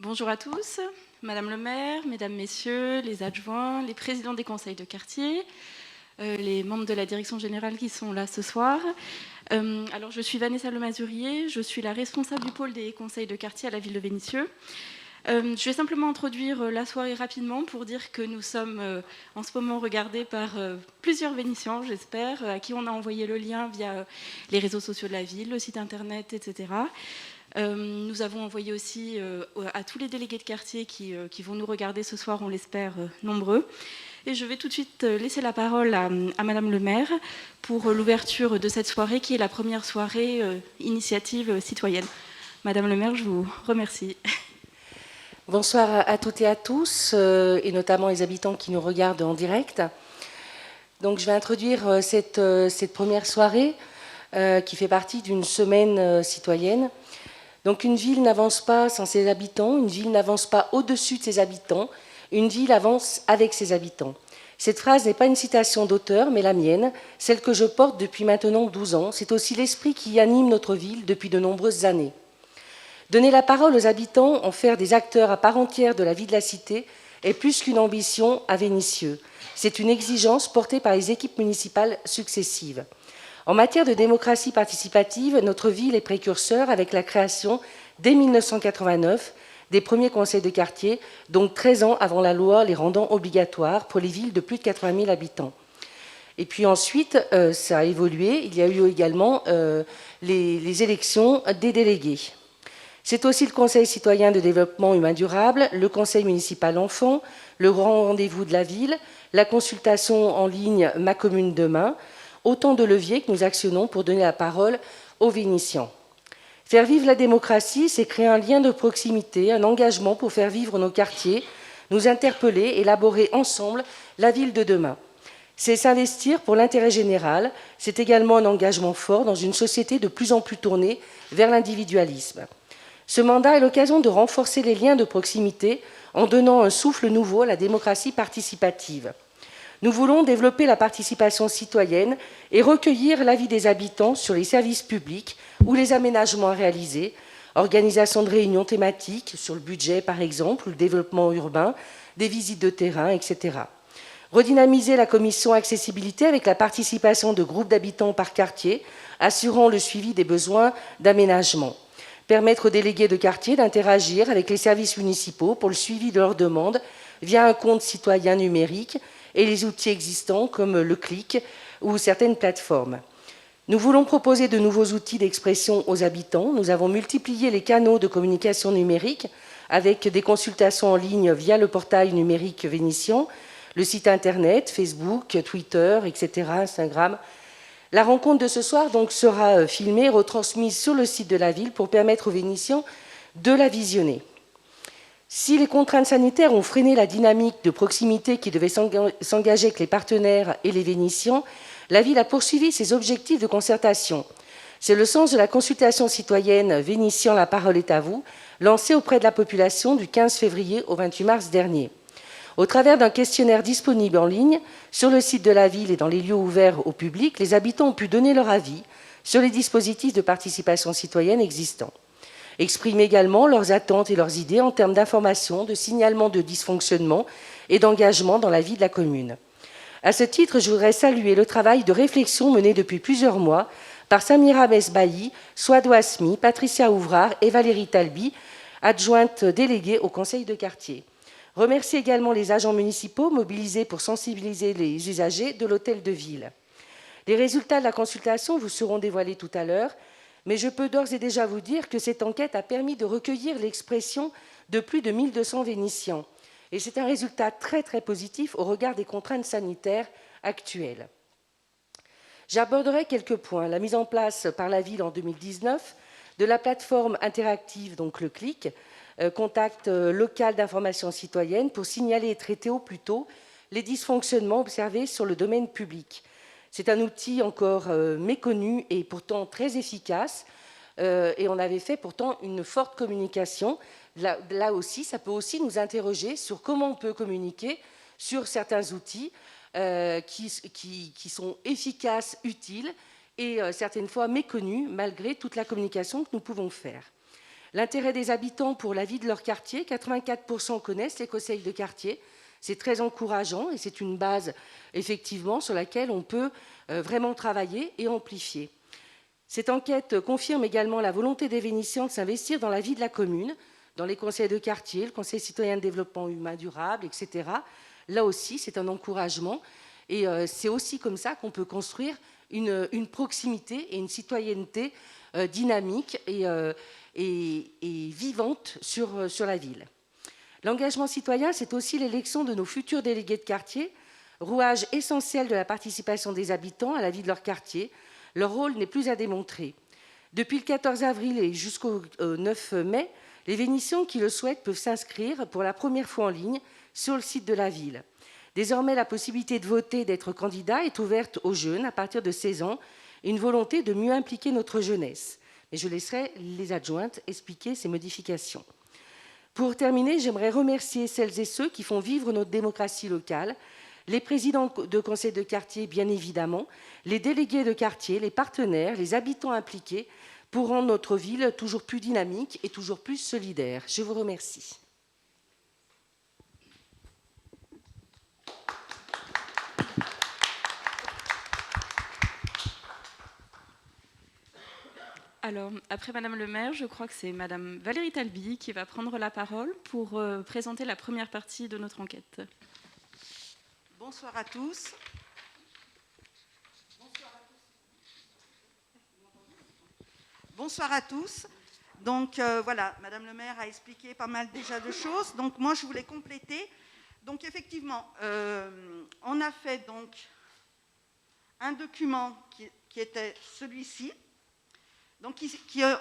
Bonjour à tous, Madame le maire, Mesdames, Messieurs, les adjoints, les présidents des conseils de quartier, les membres de la direction générale qui sont là ce soir. Alors, je suis Vanessa Lemazurier, je suis la responsable du pôle des conseils de quartier à la ville de Vénissieux. Je vais simplement introduire la soirée rapidement pour dire que nous sommes en ce moment regardés par plusieurs Vénitiens, j'espère, à qui on a envoyé le lien via les réseaux sociaux de la ville, le site internet, etc. Nous avons envoyé aussi à tous les délégués de quartier qui vont nous regarder ce soir, on l'espère, nombreux. Et je vais tout de suite laisser la parole à Madame le maire pour l'ouverture de cette soirée qui est la première soirée initiative citoyenne. Madame le maire, je vous remercie. Bonsoir à toutes et à tous, et notamment les habitants qui nous regardent en direct. Donc, je vais introduire cette première soirée qui fait partie d'une semaine citoyenne. Donc, une ville n'avance pas sans ses habitants, une ville n'avance pas au-dessus de ses habitants, une ville avance avec ses habitants. Cette phrase n'est pas une citation d'auteur, mais la mienne, celle que je porte depuis maintenant 12 ans. C'est aussi l'esprit qui anime notre ville depuis de nombreuses années. Donner la parole aux habitants, en faire des acteurs à part entière de la vie de la cité, est plus qu'une ambition à Vénissieux. C'est une exigence portée par les équipes municipales successives. En matière de démocratie participative, notre ville est précurseur avec la création, dès 1989, des premiers conseils de quartier, donc 13 ans avant la loi les rendant obligatoires pour les villes de plus de 80 000 habitants. Et puis ensuite, ça a évolué. Il y a eu également les élections des délégués. C'est aussi le Conseil citoyen de développement humain durable, le Conseil municipal enfant, le grand rendez-vous de la ville, la consultation en ligne Ma commune demain, autant de leviers que nous actionnons pour donner la parole aux Vénitiens. Faire vivre la démocratie, c'est créer un lien de proximité, un engagement pour faire vivre nos quartiers, nous interpeller, élaborer ensemble la ville de demain. C'est s'investir pour l'intérêt général, c'est également un engagement fort dans une société de plus en plus tournée vers l'individualisme. Ce mandat est l'occasion de renforcer les liens de proximité en donnant un souffle nouveau à la démocratie participative. Nous voulons développer la participation citoyenne et recueillir l'avis des habitants sur les services publics ou les aménagements à réaliser, organisation de réunions thématiques sur le budget par exemple, ou le développement urbain, des visites de terrain, etc. Redynamiser la commission accessibilité avec la participation de groupes d'habitants par quartier, assurant le suivi des besoins d'aménagement. Permettre aux délégués de quartier d'interagir avec les services municipaux pour le suivi de leurs demandes via un compte citoyen numérique et les outils existants comme le CLIC ou certaines plateformes. Nous voulons proposer de nouveaux outils d'expression aux habitants. Nous avons multiplié les canaux de communication numérique avec des consultations en ligne via le portail numérique vénitien, le site internet, Facebook, Twitter, etc., Instagram. La rencontre de ce soir donc sera filmée et retransmise sur le site de la ville pour permettre aux Vénitiens de la visionner. Si les contraintes sanitaires ont freiné la dynamique de proximité qui devait s'engager avec les partenaires et les Vénitiens, la ville a poursuivi ses objectifs de concertation. C'est le sens de la consultation citoyenne Vénitiens, la parole est à vous, lancée auprès de la population du 15 février au 28 mars dernier. Au travers d'un questionnaire disponible en ligne, sur le site de la ville et dans les lieux ouverts au public, les habitants ont pu donner leur avis sur les dispositifs de participation citoyenne existants. Exprimer également leurs attentes et leurs idées en termes d'information, de signalement de dysfonctionnement et d'engagement dans la vie de la commune. À ce titre, je voudrais saluer le travail de réflexion mené depuis plusieurs mois par Samira Mesbahi, Souadou Asmi, Patricia Ouvrard et Valérie Talbi, adjointe déléguée au conseil de quartier. Remercier également les agents municipaux mobilisés pour sensibiliser les usagers de l'hôtel de ville. Les résultats de la consultation vous seront dévoilés tout à l'heure, mais je peux d'ores et déjà vous dire que cette enquête a permis de recueillir l'expression de plus de 1200 Vénitiens. Et c'est un résultat très très positif au regard des contraintes sanitaires actuelles. J'aborderai quelques points. La mise en place par la ville en 2019 de la plateforme interactive, donc le CLIC, contact local d'information citoyenne, pour signaler et traiter au plus tôt les dysfonctionnements observés sur le domaine public. C'est un outil encore méconnu et pourtant très efficace, et on avait fait pourtant une forte communication. Là aussi, ça peut aussi nous interroger sur comment on peut communiquer sur certains outils qui sont efficaces, utiles et certaines fois méconnus malgré toute la communication que nous pouvons faire. L'intérêt des habitants pour la vie de leur quartier, 84% connaissent les conseils de quartier. C'est très encourageant et c'est une base, effectivement, sur laquelle on peut vraiment travailler et amplifier. Cette enquête confirme également la volonté des Vénitiens de s'investir dans la vie de la commune, dans les conseils de quartier, le Conseil citoyen de développement humain durable, etc. Là aussi, c'est un encouragement. Et c'est aussi comme ça qu'on peut construire une proximité et une citoyenneté dynamique et vivante sur la ville. L'engagement citoyen, c'est aussi l'élection de nos futurs délégués de quartier, rouage essentiel de la participation des habitants à la vie de leur quartier. Leur rôle n'est plus à démontrer. Depuis le 14 avril et jusqu'au 9 mai, les Vénitiens qui le souhaitent peuvent s'inscrire pour la première fois en ligne sur le site de la ville. Désormais, la possibilité de voter et d'être candidat est ouverte aux jeunes à partir de 16 ans et une volonté de mieux impliquer notre jeunesse. Mais je laisserai les adjointes expliquer ces modifications. Pour terminer, j'aimerais remercier celles et ceux qui font vivre notre démocratie locale, les présidents de conseils de quartier, bien évidemment, les délégués de quartier, les partenaires, les habitants impliqués, pour rendre notre ville toujours plus dynamique et toujours plus solidaire. Je vous remercie. Alors, après Madame le maire, je crois que c'est Madame Valérie Talbi qui va prendre la parole pour présenter la première partie de notre enquête. Bonsoir à tous. Bonsoir à tous. Donc voilà, Madame le maire a expliqué pas mal déjà de choses. Donc moi, je voulais compléter. Donc effectivement, on a fait donc un document qui était celui-ci. Donc,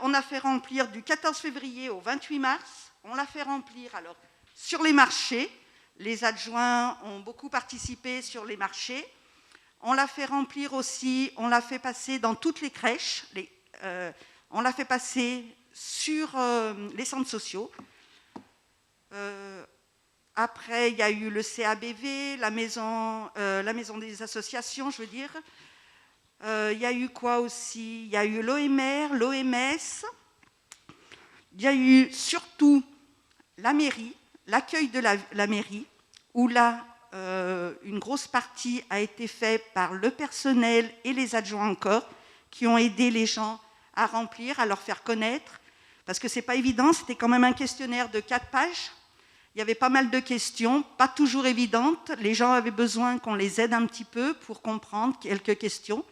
on a fait remplir du 14 février au 28 mars. On l'a fait remplir alors sur les marchés. Les adjoints ont beaucoup participé sur les marchés. On l'a fait remplir aussi, on l'a fait passer dans toutes les crèches. On l'a fait passer sur les centres sociaux. Après, il y a eu le CABV, la maison des associations, je veux dire. Il y a eu quoi aussi? Il y a eu l'OMR, l'OMS. Il y a eu surtout la mairie, l'accueil de la mairie, où là, une grosse partie a été faite par le personnel et les adjoints encore, qui ont aidé les gens à remplir, à leur faire connaître. Parce que ce n'est pas évident, c'était quand même un questionnaire de 4 pages. Il y avait pas mal de questions, pas toujours évidentes. Les gens avaient besoin qu'on les aide un petit peu pour comprendre quelques questions.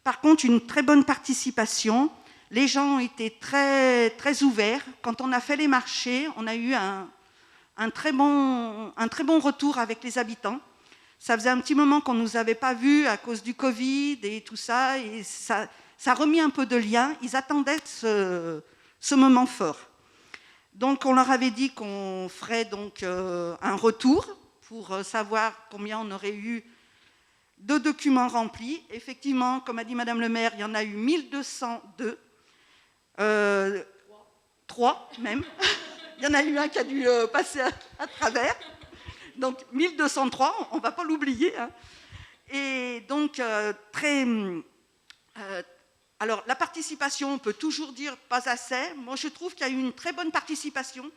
Par contre, une très bonne participation. Les gens ont été très, très ouverts. Quand on a fait les marchés, on a eu un très bon retour avec les habitants. Ça faisait un petit moment qu'on ne nous avait pas vus à cause du Covid et tout ça. Et ça a remis un peu de lien. Ils attendaient ce moment fort. Donc, on leur avait dit qu'on ferait donc un retour pour savoir combien on aurait eu de documents remplis. Effectivement, comme a dit Madame le maire, il y en a eu 1202. 3 même. Il y en a eu un qui a dû passer à travers. Donc 1203, on ne va pas l'oublier. Hein. Et donc, alors, la participation, on peut toujours dire pas assez. Moi, je trouve qu'il y a eu une très bonne participation,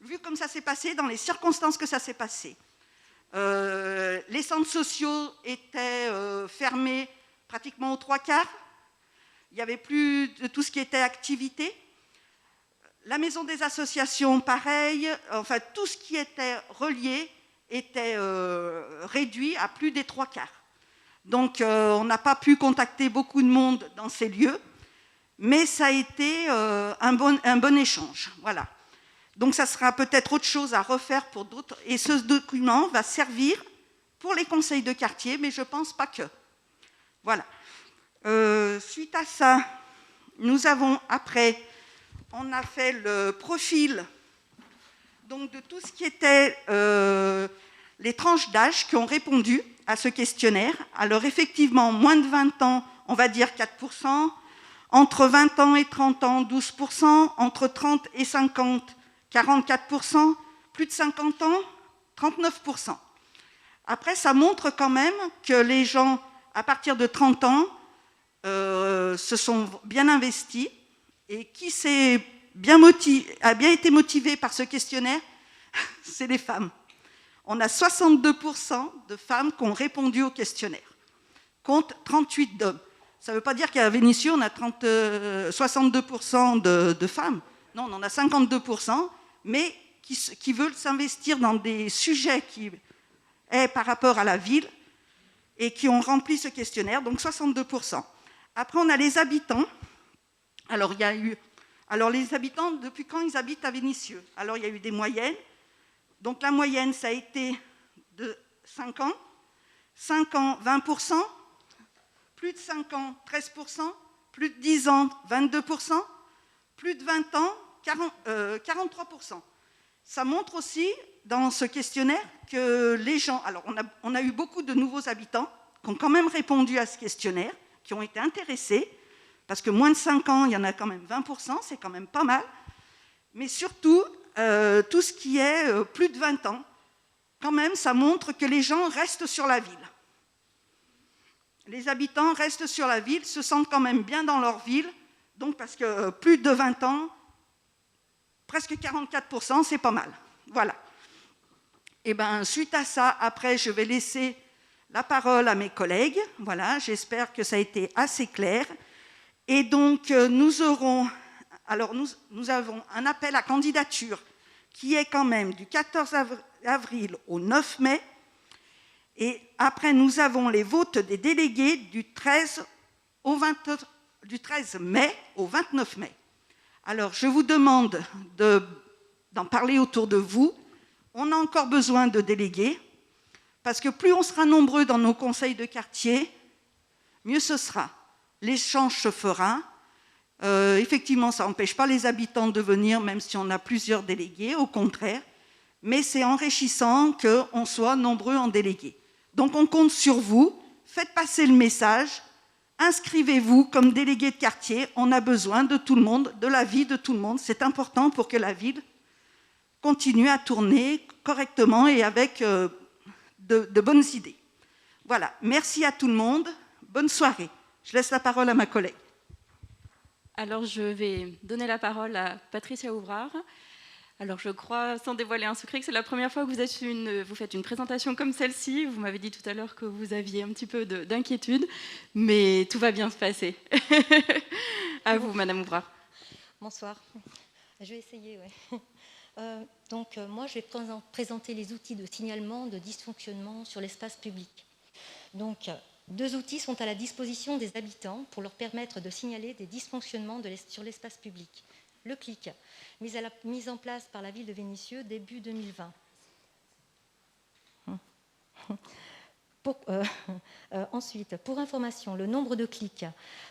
vu comme ça s'est passé, dans les circonstances que ça s'est passé. Les centres sociaux étaient fermés pratiquement aux 3/4. Il n'y avait plus de tout ce qui était activité. La maison des associations, pareil. Enfin, tout ce qui était relié était réduit à plus des 3/4. Donc, on n'a pas pu contacter beaucoup de monde dans ces lieux, mais ça a été un bon échange. Voilà. Donc, ça sera peut-être autre chose à refaire pour d'autres. Et ce document va servir pour les conseils de quartier, mais je ne pense pas que. Voilà. Suite à ça, nous avons après, on a fait le profil donc, de tout ce qui était les tranches d'âge qui ont répondu à ce questionnaire. Alors, effectivement, moins de 20 ans, on va dire 4%. Entre 20 ans et 30 ans, 12%. Entre 30 et 50, 44%, plus de 50 ans, 39%. Après, ça montre quand même que les gens, à partir de 30 ans, se sont bien investis. Et qui s'est a bien été motivé par ce questionnaire, c'est les femmes. On a 62% de femmes qui ont répondu au questionnaire, contre 38 d'hommes. Ça ne veut pas dire qu'à Vénissieux, on a 62% de femmes. Non, on en a 52%, mais qui veulent s'investir dans des sujets qui est par rapport à la ville et qui ont rempli ce questionnaire, donc 62%. Après, on a les habitants. Alors, les habitants, depuis quand ils habitent à Vénissieux? Alors, il y a eu des moyennes. Donc, la moyenne, ça a été de 5 ans. 5 ans, 20%. Plus de 5 ans, 13%. Plus de 10 ans, 22%. Plus de 20 ans, 43%. Ça montre aussi, dans ce questionnaire, que les gens... Alors, on a eu beaucoup de nouveaux habitants qui ont quand même répondu à ce questionnaire, qui ont été intéressés, parce que moins de 5 ans, il y en a quand même 20%, c'est quand même pas mal. Mais surtout, tout ce qui est plus de 20 ans, quand même, ça montre que les gens restent sur la ville. Les habitants restent sur la ville, se sentent quand même bien dans leur ville, donc parce que plus de 20 ans, presque 44%, c'est pas mal. Voilà. Et bien, suite à ça, après, je vais laisser la parole à mes collègues. Voilà, j'espère que ça a été assez clair. Et donc, nous avons un appel à candidature qui est quand même du 14 avril au 9 mai. Et après, nous avons les votes des délégués du 13 mai au 29 mai. Alors, je vous demande d'en parler autour de vous. On a encore besoin de délégués, parce que plus on sera nombreux dans nos conseils de quartier, mieux ce sera. L'échange se fera. Effectivement, ça n'empêche pas les habitants de venir, même si on a plusieurs délégués, au contraire. Mais c'est enrichissant qu'on soit nombreux en délégués. Donc, on compte sur vous. Faites passer le message. Inscrivez-vous comme délégué de quartier. On a besoin de tout le monde, de l'avis de tout le monde. C'est important pour que la ville continue à tourner correctement et avec de bonnes idées. Voilà, merci à tout le monde. Bonne soirée. Je laisse la parole à ma collègue. Alors, je vais donner la parole à Patricia Ouvrard. Alors, je crois, sans dévoiler un secret, que c'est la première fois que vous faites une présentation comme celle-ci. Vous m'avez dit tout à l'heure que vous aviez un petit peu d'inquiétude, mais tout va bien se passer. À vous, Madame Ouvrard. Bonsoir. Je vais essayer, oui. Moi, je vais présenter les outils de signalement de dysfonctionnement sur l'espace public. Donc, 2 outils sont à la disposition des habitants pour leur permettre de signaler des dysfonctionnements sur l'espace public. Le CLIC, mis en place par la ville de Vénissieux début 2020. Ensuite, pour information, le nombre de clics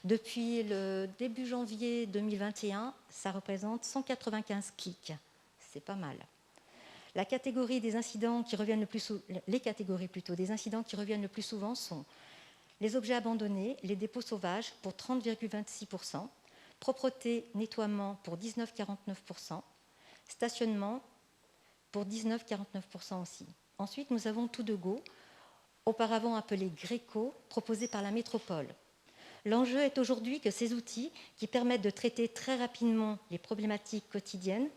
depuis le début janvier 2021, ça représente 195 clics. C'est pas mal. Les catégories des incidents qui reviennent le plus souvent sont les objets abandonnés, les dépôts sauvages pour 30,26%, propreté, nettoiement pour 19,49%, stationnement pour 19,49% aussi. Ensuite, nous avons Tout de Go, auparavant appelé Gréco, proposé par la métropole. L'enjeu est aujourd'hui que ces outils, qui permettent de traiter très rapidement les problématiques quotidiennes,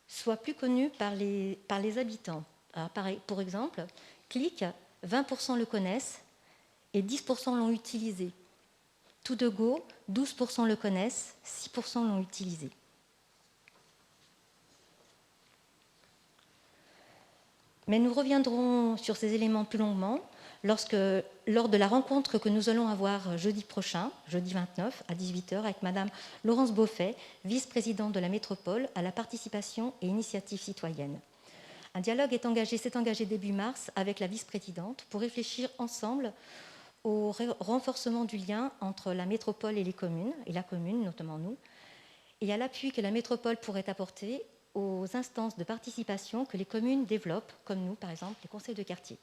soient plus connus par les habitants. Alors, pour exemple, Click, 20% le connaissent et 10% l'ont utilisé. Tout de Go, 12% le connaissent, 6% l'ont utilisé. Mais nous reviendrons sur ces éléments plus longuement lors de la rencontre que nous allons avoir jeudi prochain, jeudi 29, à 18h, avec Madame Laurence Beaufet, vice-présidente de la métropole à la participation et initiative citoyenne. Un dialogue s'est engagé début mars avec la vice-présidente pour réfléchir ensemble au renforcement du lien entre la métropole et les communes, et la commune, notamment nous, et à l'appui que la métropole pourrait apporter aux instances de participation que les communes développent, comme nous, par exemple, les conseils de quartier.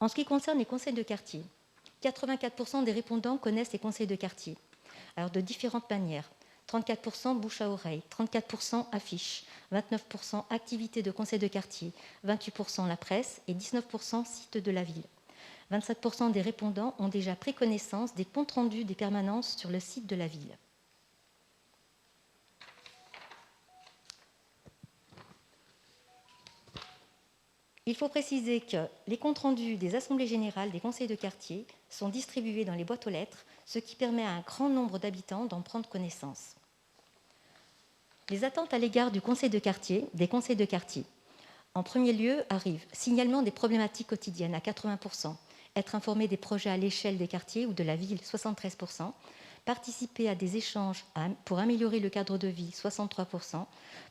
En ce qui concerne les conseils de quartier, 84% des répondants connaissent les conseils de quartier, alors de différentes manières. 34% bouche à oreille, 34% affiches, 29% activités de conseil de quartier, 28% la presse et 19% site de la ville. 27% des répondants ont déjà pris connaissance des comptes rendus des permanences sur le site de la ville. Il faut préciser que les comptes rendus des assemblées générales des conseils de quartier sont distribués dans les boîtes aux lettres, ce qui permet à un grand nombre d'habitants d'en prendre connaissance. Les attentes à l'égard du conseil de quartier, des conseils de quartier. En premier lieu arrive signalement des problématiques quotidiennes à 80%, être informé des projets à l'échelle des quartiers ou de la ville 73%, participer à des échanges pour améliorer le cadre de vie 63%,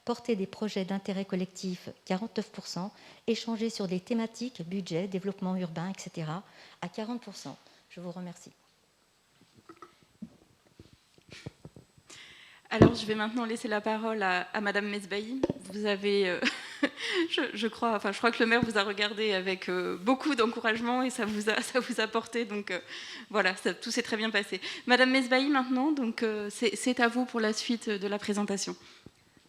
porter des projets d'intérêt collectif 49%, échanger sur des thématiques, budget, développement urbain, etc. à 40%. Je vous remercie. Alors, je vais maintenant laisser la parole à Madame Mesbahi. Vous avez, je crois que le maire vous a regardé avec beaucoup d'encouragement et ça vous a porté. Donc voilà, tout s'est très bien passé. Madame Mesbahi, maintenant, donc c'est à vous pour la suite de la présentation.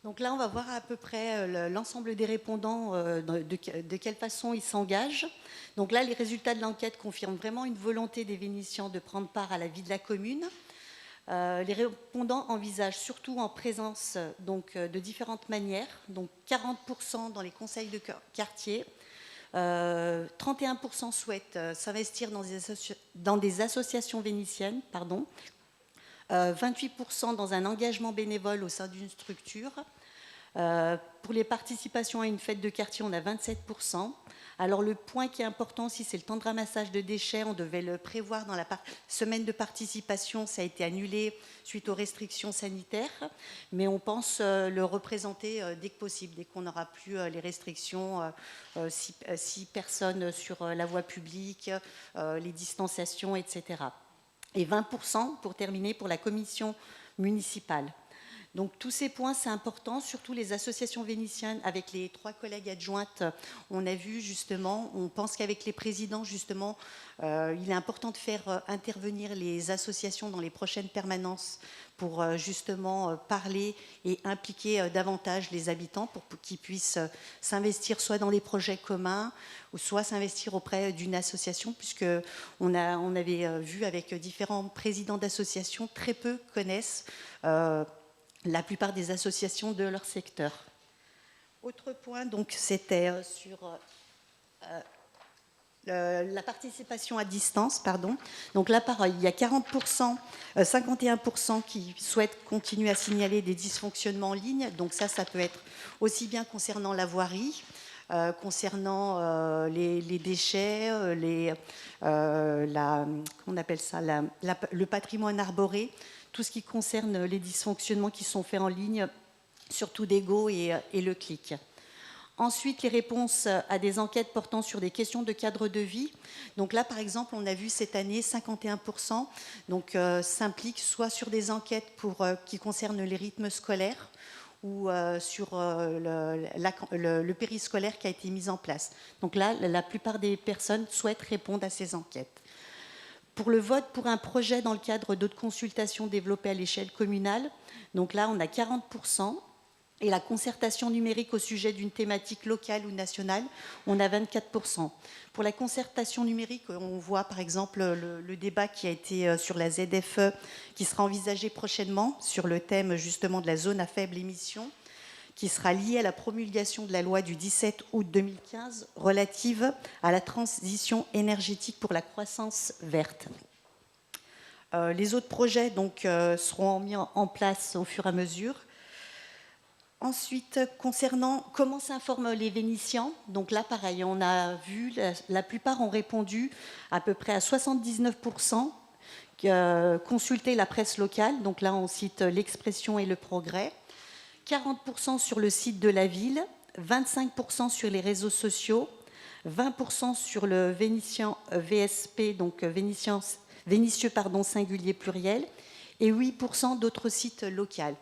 Donc là, on va voir à peu près l'ensemble des répondants, de quelle façon ils s'engagent. Donc là, les résultats de l'enquête confirment vraiment une volonté des Vénitiens de prendre part à la vie de la commune. Les répondants envisagent surtout en présence de différentes manières, donc 40% dans les conseils de quartier, 31% souhaitent s'investir dans des associations vénitiennes, 28% dans un engagement bénévole au sein d'une structure. Pour les participations à une fête de quartier, on a 27%. Alors le point qui est important aussi, c'est le temps de ramassage de déchets. On devait le prévoir dans la semaine de participation. Ça a été annulé suite aux restrictions sanitaires. Mais on pense le représenter dès que possible, dès qu'on n'aura plus les restrictions, 6 personnes sur la voie publique, les distanciations, etc. Et 20% pour terminer pour la commission municipale. Donc tous ces points, c'est important, surtout les associations vénitiennes. Avec les 3 collègues adjointes, on a vu justement, on pense qu'avec les présidents, justement, il est important de faire intervenir les associations dans les prochaines permanences pour justement parler et impliquer davantage les habitants pour qu'ils puissent s'investir soit dans les projets communs ou soit s'investir auprès d'une association, puisqu'on avait vu avec différents présidents d'associations, très peu connaissent la plupart des associations de leur secteur. Autre point, donc, c'était sur la participation à distance. Donc là, pareil, il y a 40%, 51% qui souhaitent continuer à signaler des dysfonctionnements en ligne. Donc ça peut être aussi bien concernant la voirie, concernant les déchets, on appelle ça le patrimoine arboré, tout ce qui concerne les dysfonctionnements qui sont faits en ligne, surtout d'Ego et le clic. Ensuite, les réponses à des enquêtes portant sur des questions de cadre de vie. Donc là, par exemple, on a vu cette année 51% s'impliquent soit sur des enquêtes qui concernent les rythmes scolaires ou sur le périscolaire qui a été mis en place. Donc là, la plupart des personnes souhaitent répondre à ces enquêtes. Pour le vote pour un projet dans le cadre d'autres consultations développées à l'échelle communale, donc là, on a 40%. Et la concertation numérique au sujet d'une thématique locale ou nationale, on a 24%. Pour la concertation numérique, on voit par exemple le débat qui a été sur la ZFE, qui sera envisagé prochainement sur le thème justement de la zone à faible émission, qui sera lié à la promulgation de la loi du 17 août 2015 relative à la transition énergétique pour la croissance verte. Les autres projets seront mis en place au fur et à mesure. Ensuite, concernant comment s'informent les Vénitiens, donc là, pareil, on a vu, la plupart ont répondu à peu près à 79%, consulter la presse locale, donc là, on cite l'Expression et le Progrès, 40% sur le site de la ville, 25% sur les réseaux sociaux, 20% sur le Vénitien VSP, donc Vénitieux singulier pluriel, et 8% d'autres sites locaux.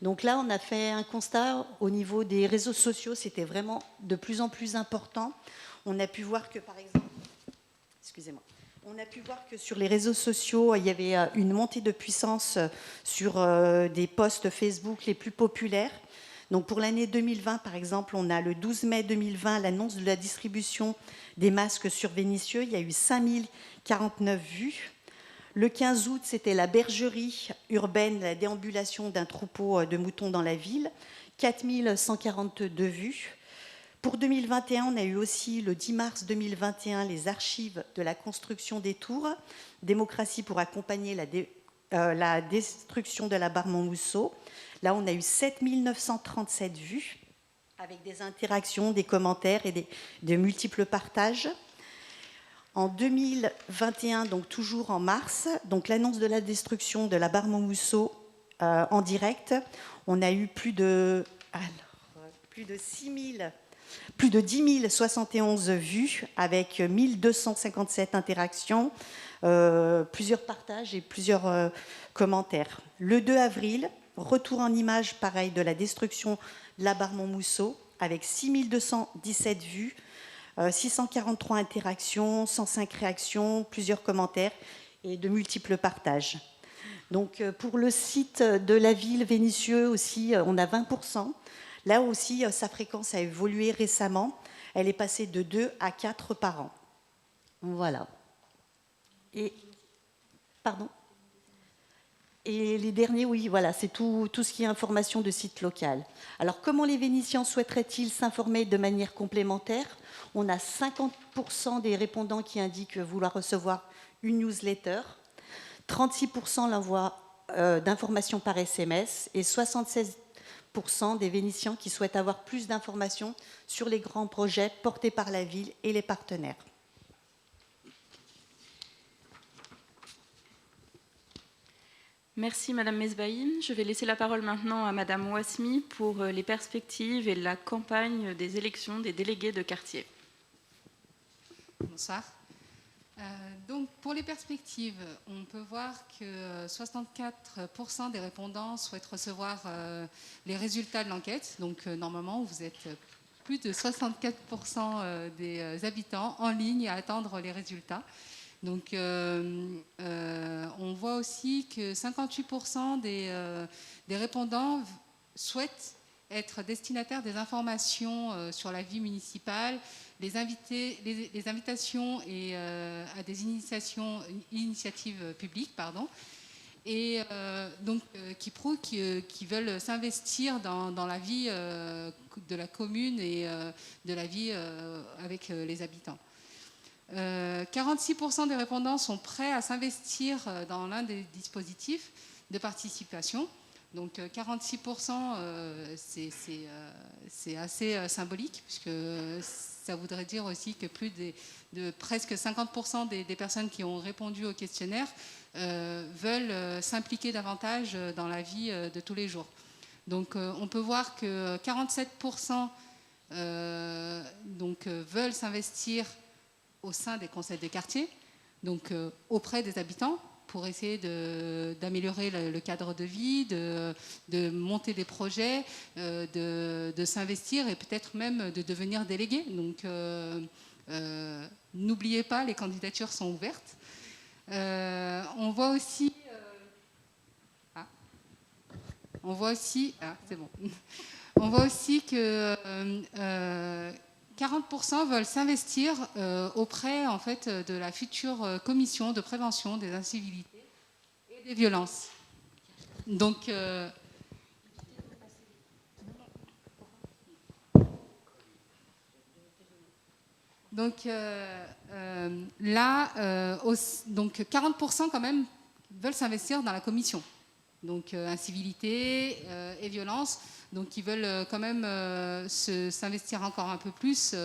Donc là, on a fait un constat au niveau des réseaux sociaux, c'était vraiment de plus en plus important. On a pu voir que, par exemple, sur les réseaux sociaux, il y avait une montée de puissance sur des posts Facebook les plus populaires. Donc pour l'année 2020, par exemple, on a le 12 mai 2020 l'annonce de la distribution des masques sur Vénitieux. Il y a eu 5049 vues. Le 15 août, c'était la bergerie urbaine, la déambulation d'un troupeau de moutons dans la ville, 4142 vues. Pour 2021, on a eu aussi le 10 mars 2021 les archives de la construction des tours, démocratie pour accompagner la destruction de la barre Montmousseau. Là, on a eu 7 937 vues, avec des interactions, des commentaires et de multiples partages. En 2021, donc toujours en mars, donc l'annonce de la destruction de la barre Montmousseau en direct, on a eu plus de 10 071 vues avec 1257 interactions, plusieurs partages et plusieurs commentaires. Le 2 avril, retour en image pareil de la destruction de la barre Montmousseau avec 6217 vues, 643 interactions, 105 réactions, plusieurs commentaires et de multiples partages. Donc pour le site de la ville Vénissieux aussi, on a 20%. Là aussi, sa fréquence a évolué récemment. Elle est passée de 2 à 4 par an. Voilà. Et les derniers, oui, voilà, c'est tout ce qui est information de site local. Alors, comment les Vénitiens souhaiteraient-ils s'informer de manière complémentaire? On a 50% des répondants qui indiquent vouloir recevoir une newsletter, 36% l'envoi d'informations par SMS et 76% des Vénitiens qui souhaitent avoir plus d'informations sur les grands projets portés par la ville et les partenaires. Merci Madame Mesbaïn. Je vais laisser la parole maintenant à Madame Ouasmi pour les perspectives et la campagne des élections des délégués de quartier. Bonsoir. Donc pour les perspectives, on peut voir que 64% des répondants souhaitent recevoir les résultats de l'enquête. Donc normalement, vous êtes plus de 64% des habitants en ligne à attendre les résultats. Donc on voit aussi que 58% des répondants souhaitent être destinataires des informations sur la vie municipale, les invitations et à des initiatives publiques, et donc qui prouvent qu'ils veulent s'investir dans la vie de la commune et de la vie avec les habitants. 46% des répondants sont prêts à s'investir dans l'un des dispositifs de participation. Donc 46%, c'est assez symbolique, puisque ça voudrait dire aussi que plus de presque 50% des personnes qui ont répondu au questionnaire veulent s'impliquer davantage dans la vie de tous les jours. Donc on peut voir que 47% veulent s'investir au sein des conseils de quartier, donc auprès des habitants, pour essayer d'améliorer le cadre de vie, de monter des projets, de s'investir et peut-être même de devenir délégué. Donc n'oubliez pas, les candidatures sont ouvertes. On voit aussi que 40% veulent s'investir auprès en fait, de la future commission de prévention des incivilités et des violences. Donc, là, donc 40% quand même veulent s'investir dans la commission. Donc incivilité et violence. Donc ils veulent quand même s'investir encore un peu plus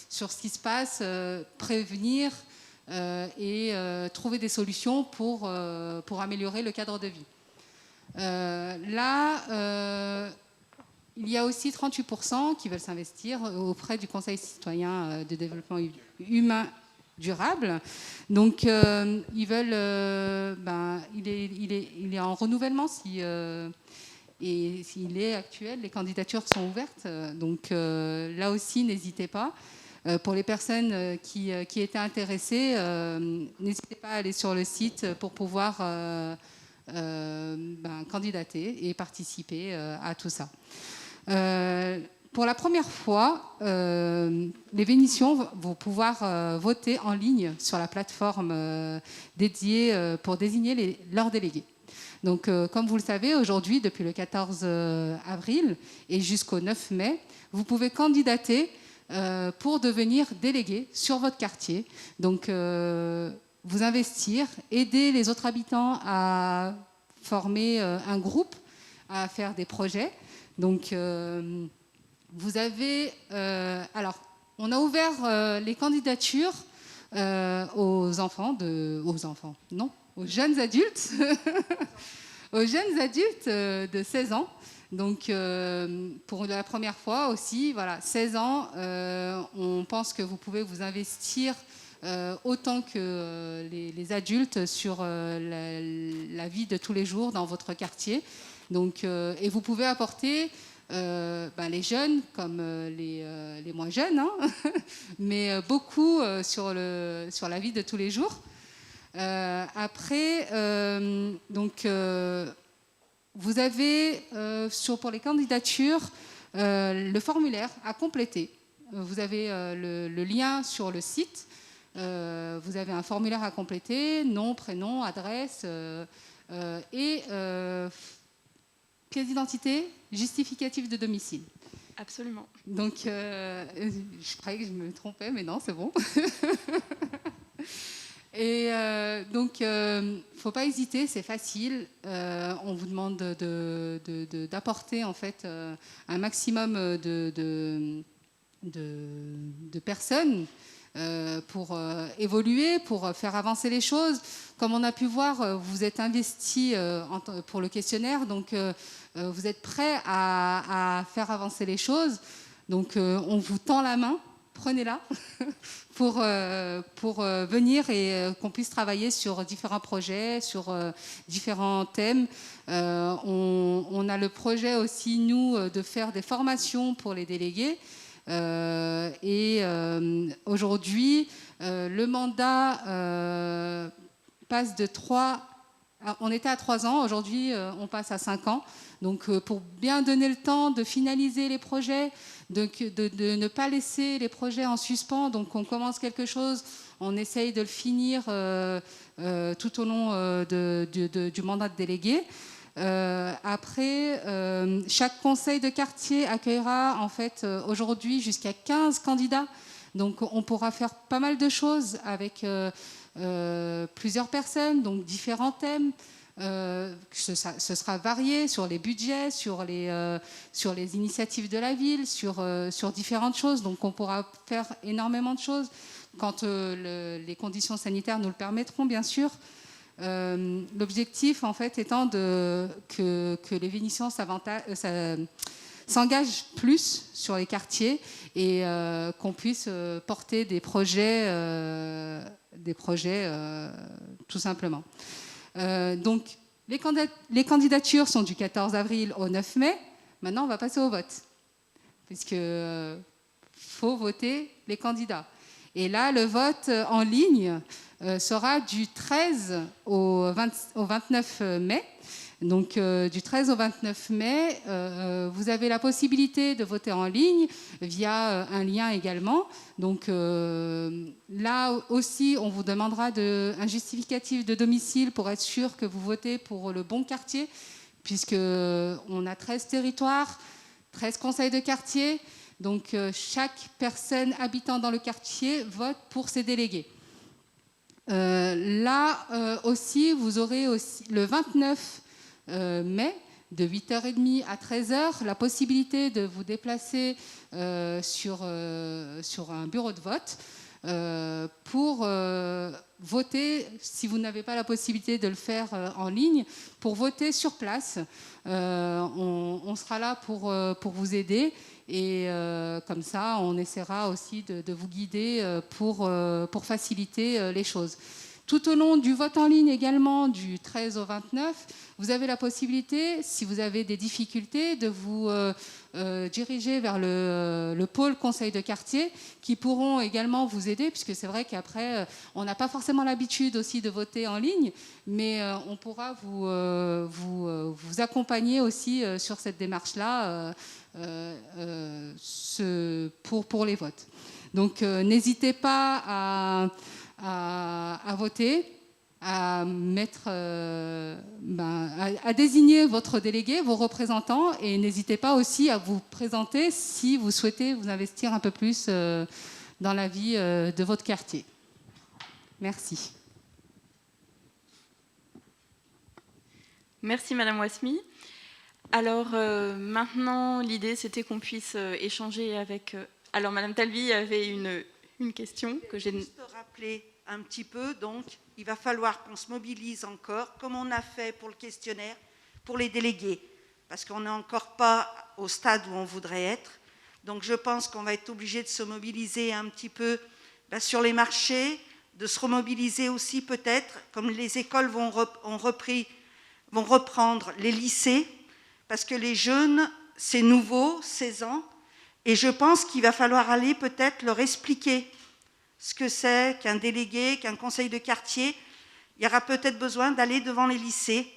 sur ce qui se passe, prévenir et trouver des solutions pour améliorer le cadre de vie. Là, il y a aussi 38% qui veulent s'investir auprès du Conseil citoyen de développement humain durable. Donc ils veulent, il est en renouvellement et s'il est actuel, les candidatures sont ouvertes. Donc là aussi, n'hésitez pas. Pour les personnes qui étaient intéressées, n'hésitez pas à aller sur le site pour pouvoir candidater et participer à tout ça. Pour la première fois, les Vénitiens vont pouvoir voter en ligne sur la plateforme dédiée pour désigner leurs délégués. Donc, comme vous le savez, aujourd'hui, depuis le 14 avril et jusqu'au 9 mai, vous pouvez candidater pour devenir délégué sur votre quartier. Donc, vous investir, aider les autres habitants à former un groupe, à faire des projets. Donc, vous avez... alors, on a ouvert les candidatures aux jeunes adultes, aux jeunes adultes de 16 ans. Donc, pour la première fois aussi, voilà, 16 ans, on pense que vous pouvez vous investir autant que les adultes sur la vie de tous les jours dans votre quartier. Donc, et vous pouvez apporter les jeunes comme les moins jeunes, hein, mais beaucoup sur la vie de tous les jours. Après, vous avez pour les candidatures le formulaire à compléter. Vous avez le lien sur le site. Vous avez un formulaire à compléter, nom, prénom, adresse et pièce d'identité, justificatif de domicile. Absolument. Donc, je croyais que je me trompais, mais non, c'est bon. Et donc, faut pas hésiter, c'est facile. On vous demande d'apporter en fait un maximum de personnes pour évoluer, pour faire avancer les choses. Comme on a pu voir, vous êtes investi pour le questionnaire, donc vous êtes prêts à faire avancer les choses. Donc, on vous tend la main, prenez-la pour venir et qu'on puisse travailler sur différents projets, sur différents thèmes. On a le projet aussi, nous, de faire des formations pour les délégués. Aujourd'hui, le mandat passe de 3... On était à 3 ans, aujourd'hui on passe à 5 ans. Donc pour bien donner le temps de finaliser les projets, de ne pas laisser les projets en suspens. Donc on commence quelque chose, on essaye de le finir tout au long du mandat de délégué. Après, chaque conseil de quartier accueillera en fait aujourd'hui jusqu'à 15 candidats. Donc on pourra faire pas mal de choses avec plusieurs personnes, donc différents thèmes. Ce sera varié sur les budgets, sur les initiatives de la ville, sur différentes choses. Donc on pourra faire énormément de choses quand les conditions sanitaires nous le permettront, bien sûr. L'objectif, en fait, étant que les Vénitiens s'engagent plus sur les quartiers et qu'on puisse porter des projets tout simplement. Donc, les candidatures sont du 14 avril au 9 mai. Maintenant, on va passer au vote, puisqu'il faut voter les candidats. Et là, le vote en ligne sera du 13 au 29 mai. Donc, du 13 au 29 mai, vous avez la possibilité de voter en ligne via un lien également. Donc, là aussi, on vous demandera un justificatif de domicile pour être sûr que vous votez pour le bon quartier, puisqu'on a 13 territoires, 13 conseils de quartier. Donc, chaque personne habitant dans le quartier vote pour ses délégués. Là aussi, vous aurez aussi le 29 mai, de 8h30 à 13h, la possibilité de vous déplacer sur un bureau de vote pour voter, si vous n'avez pas la possibilité de le faire en ligne, pour voter sur place. On sera là pour vous aider. Et comme ça, on essaiera aussi de vous guider pour faciliter les choses. Tout au long du vote en ligne également, du 13 au 29, vous avez la possibilité, si vous avez des difficultés, de vous diriger vers le pôle conseil de quartier, qui pourront également vous aider, puisque c'est vrai qu'après, on n'a pas forcément l'habitude aussi de voter en ligne, mais on pourra vous accompagner aussi sur cette démarche-là pour les votes. Donc n'hésitez pas à voter. à désigner votre délégué, vos représentants, et n'hésitez pas aussi à vous présenter si vous souhaitez vous investir un peu plus dans la vie de votre quartier. Merci. Merci Madame Wasmi. Alors maintenant, l'idée c'était qu'on puisse échanger avec... Alors Madame Talvi avait une question que j'ai... Juste rappeler un petit peu, donc il va falloir qu'on se mobilise encore, comme on a fait pour le questionnaire, pour les délégués, parce qu'on n'est encore pas au stade où on voudrait être. Donc je pense qu'on va être obligé de se mobiliser un petit peu sur les marchés, de se remobiliser aussi peut-être, comme les écoles vont reprendre les lycées, parce que les jeunes, c'est nouveau, 16 ans, et je pense qu'il va falloir aller peut-être leur expliquer ce que c'est qu'un délégué, qu'un conseil de quartier. Il y aura peut-être besoin d'aller devant les lycées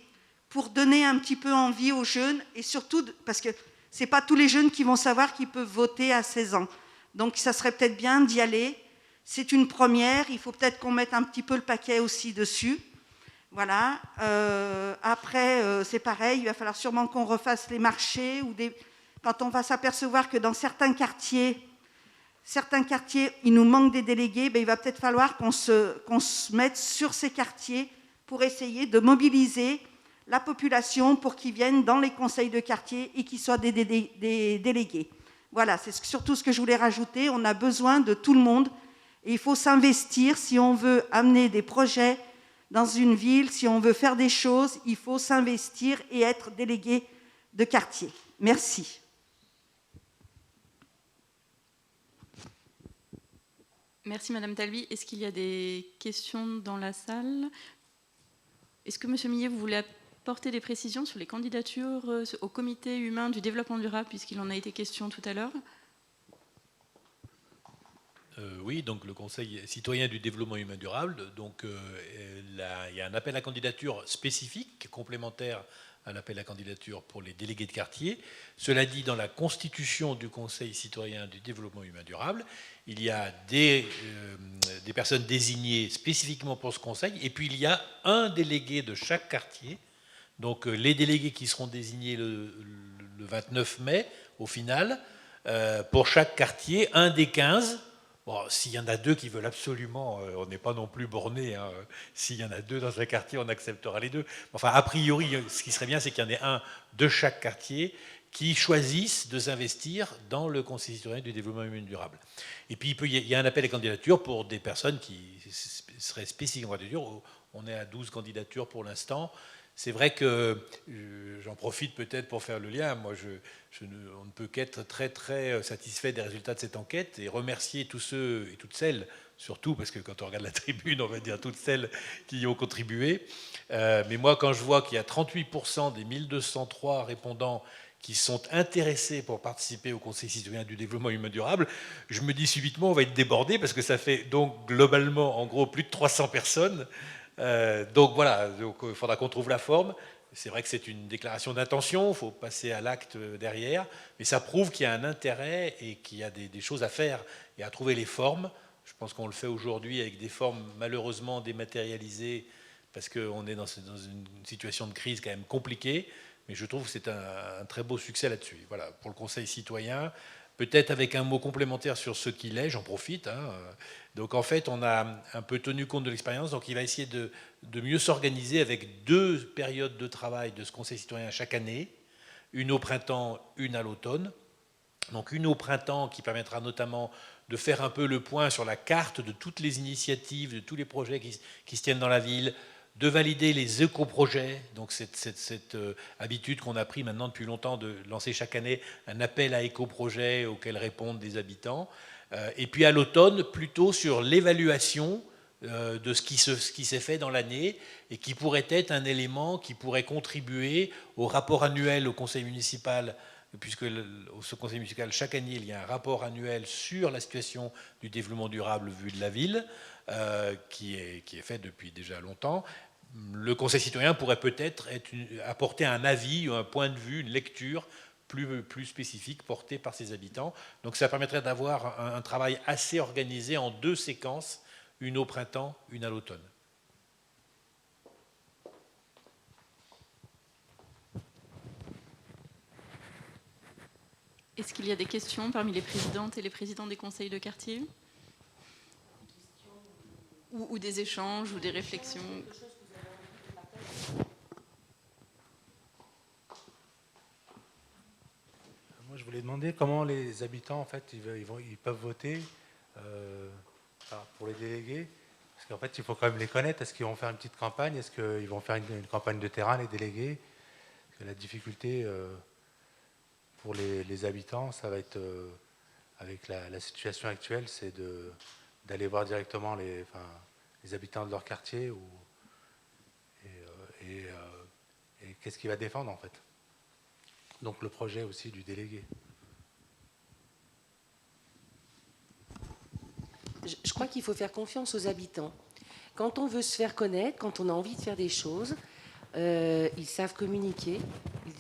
pour donner un petit peu envie aux jeunes, et surtout, parce que ce n'est pas tous les jeunes qui vont savoir qu'ils peuvent voter à 16 ans. Donc ça serait peut-être bien d'y aller. C'est une première, il faut peut-être qu'on mette un petit peu le paquet aussi dessus. Voilà. Après, c'est pareil, il va falloir sûrement qu'on refasse les marchés, quand on va s'apercevoir que dans certains quartiers, il nous manque des délégués, il va peut-être falloir qu'on se mette sur ces quartiers pour essayer de mobiliser la population pour qu'ils viennent dans les conseils de quartier et qu'ils soient des délégués. Voilà, c'est surtout ce que je voulais rajouter. On a besoin de tout le monde et il faut s'investir si on veut amener des projets dans une ville, si on veut faire des choses, il faut s'investir et être délégué de quartier. Merci. Merci Madame Talvi. Est-ce qu'il y a des questions dans la salle? Est-ce que Monsieur Millet, vous voulez apporter des précisions sur les candidatures au comité humain du développement durable, puisqu'il en a été question tout à l'heure? Oui, donc le Conseil citoyen du développement humain durable, donc il y a un appel à candidature spécifique, complémentaire à l'appel à candidature pour les délégués de quartier. Cela dit, dans la constitution du Conseil citoyen du développement humain durable, il y a des personnes désignées spécifiquement pour ce conseil, et puis il y a un délégué de chaque quartier. Donc les délégués qui seront désignés le 29 mai, au final, pour chaque quartier, un des 15. Bon, s'il y en a deux qui veulent absolument, on n'est pas non plus borné, hein. S'il y en a deux dans un quartier, on acceptera les deux. Enfin, a priori, ce qui serait bien, c'est qu'il y en ait un de chaque quartier qui choisissent de s'investir dans le Conseil citoyen du développement humain durable. Et puis, il y a un appel à candidature pour des personnes qui seraient spécifiquement candidatures. On est à 12 candidatures pour l'instant. C'est vrai que, j'en profite peut-être pour faire le lien, moi on ne peut qu'être très très satisfait des résultats de cette enquête et remercier tous ceux et toutes celles, surtout parce que quand on regarde la tribune, on va dire toutes celles qui y ont contribué. Mais moi, quand je vois qu'il y a 38% des 1203 répondants qui sont intéressés pour participer au Conseil citoyen du développement humain durable, je me dis subitement on va être débordé parce que ça fait donc globalement en gros plus de 300 personnes. Donc voilà, il faudra qu'on trouve la forme. C'est vrai que c'est une déclaration d'intention, il faut passer à l'acte derrière, mais ça prouve qu'il y a un intérêt et qu'il y a des choses à faire et à trouver les formes. Je pense qu'on le fait aujourd'hui avec des formes malheureusement dématérialisées parce qu'on est dans une situation de crise quand même compliquée, mais je trouve que c'est un très beau succès là-dessus. Voilà, pour le Conseil citoyen, peut-être avec un mot complémentaire sur ce qu'il est, j'en profite. Hein. Donc en fait, on a un peu tenu compte de l'expérience, donc il va essayer de mieux s'organiser avec 2 périodes de travail de ce Conseil citoyen chaque année, une au printemps, une à l'automne. Donc une au printemps qui permettra notamment de faire un peu le point sur la carte de toutes les initiatives, de tous les projets qui se tiennent dans la ville, de valider les éco-projets, donc cette habitude qu'on a pris maintenant depuis longtemps de lancer chaque année un appel à éco-projets auquel répondent des habitants. Et puis à l'automne, plutôt sur l'évaluation de ce qui s'est fait dans l'année et qui pourrait être un élément qui pourrait contribuer au rapport annuel au conseil municipal, puisque au conseil municipal, chaque année, il y a un rapport annuel sur la situation du développement durable vu de la ville, qui est fait depuis déjà longtemps. Le conseil citoyen pourrait peut-être apporter un avis, un point de vue, une lecture plus spécifique portée par ses habitants. Donc ça permettrait d'avoir un travail assez organisé en 2 séquences, une au printemps, une à l'automne. Est-ce qu'il y a des questions parmi les présidentes et les présidents des conseils de quartier? Ou des échanges, ou des réflexions? Moi, je voulais demander comment les habitants, en fait, ils peuvent voter pour les délégués. Parce qu'en fait, il faut quand même les connaître. Est-ce qu'ils vont faire une petite campagne? Est-ce qu'ils vont faire une campagne de terrain, les délégués? Parce que la difficulté pour les habitants, ça va être, avec la situation actuelle, c'est d'aller voir directement les habitants de leur quartier et qu'est-ce qu'il va défendre, en fait. Donc le projet aussi du délégué. Je crois qu'il faut faire confiance aux habitants. Quand on veut se faire connaître, quand on a envie de faire des choses, ils savent communiquer.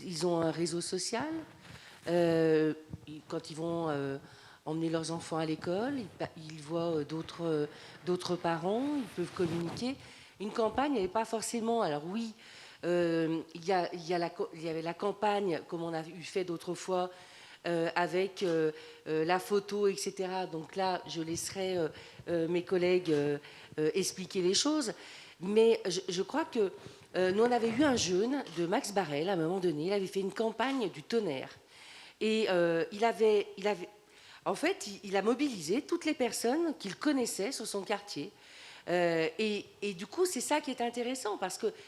Ils ont un réseau social. Quand ils vont emmener leurs enfants à l'école, ils voient d'autres parents, ils peuvent communiquer. Une campagne, elle n'est pas forcément... Alors oui, il y avait la campagne, comme on a eu fait d'autres fois, avec la photo, etc. Donc là, je laisserai mes collègues expliquer les choses. Mais je crois que nous, on avait eu un jeune de Max Barrel, à un moment donné, il avait fait une campagne du tonnerre. Et en fait, il a mobilisé toutes les personnes qu'il connaissait sur son quartier. Et du coup, c'est ça qui est intéressant.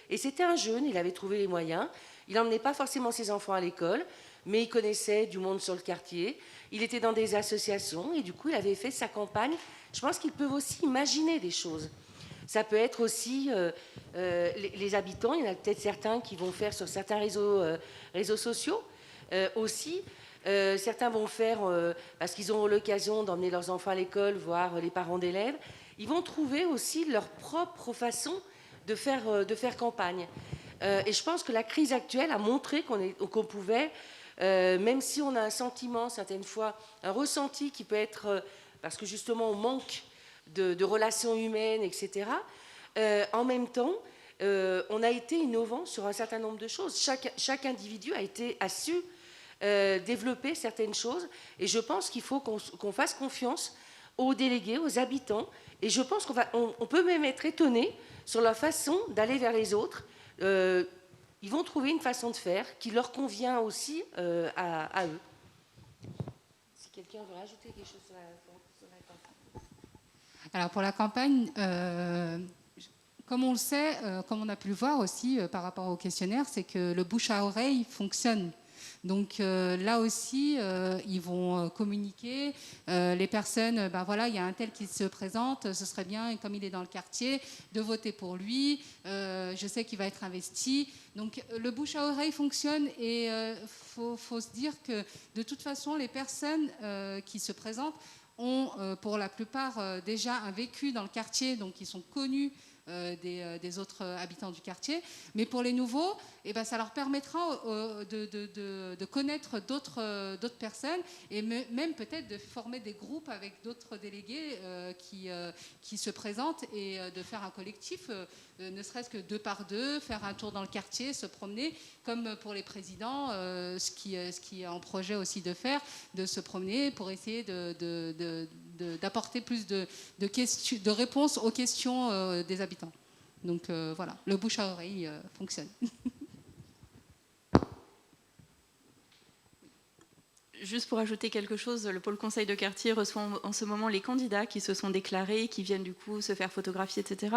Et c'était un jeune, il avait trouvé les moyens. Il n'emmenait pas forcément ses enfants à l'école, mais il connaissait du monde sur le quartier. Il était dans des associations et du coup, il avait fait sa campagne. Je pense qu'ils peuvent aussi imaginer des choses. Ça peut être aussi les habitants. Il y en a peut-être certains qui vont faire sur certains réseaux sociaux aussi. Certains vont faire, parce qu'ils auront l'occasion d'emmener leurs enfants à l'école, voir les parents d'élèves. Ils vont trouver aussi leur propre façon de faire campagne. Et je pense que la crise actuelle a montré qu'on pouvait, même si on a un sentiment, certaines fois, un ressenti qui peut être, parce que justement on manque de relations humaines, etc., en même temps, on a été innovant sur un certain nombre de choses. Chaque individu a su développer certaines choses. Et je pense qu'il faut qu'on fasse confiance aux délégués, aux habitants. Et je pense qu'on peut même être étonné sur leur façon d'aller vers les autres. Ils vont trouver une façon de faire qui leur convient aussi à eux. Si quelqu'un veut rajouter quelque chose sur la campagne. Alors pour la campagne, comme on le sait, comme on a pu le voir aussi par rapport au questionnaire, c'est que le bouche à oreille fonctionne. Donc là aussi, ils vont communiquer. Les personnes, voilà, il y a un tel qui se présente, ce serait bien, comme il est dans le quartier, de voter pour lui. Je sais qu'il va être investi. Donc le bouche à oreille fonctionne et faut se dire que de toute façon, les personnes qui se présentent ont pour la plupart déjà un vécu dans le quartier, donc ils sont connus des autres habitants du quartier. Mais pour les nouveaux, ça leur permettra de connaître d'autres personnes et même peut-être de former des groupes avec d'autres délégués qui se présentent et de faire un collectif, ne serait-ce que 2 par 2, faire un tour dans le quartier, se promener, comme pour les présidents, ce qui est en projet aussi de faire, de se promener pour essayer d'apporter plus de réponses aux questions des habitants. Donc voilà, le bouche à oreille fonctionne. Juste pour ajouter quelque chose, le pôle conseil de quartier reçoit en ce moment les candidats qui se sont déclarés, qui viennent du coup se faire photographier, etc.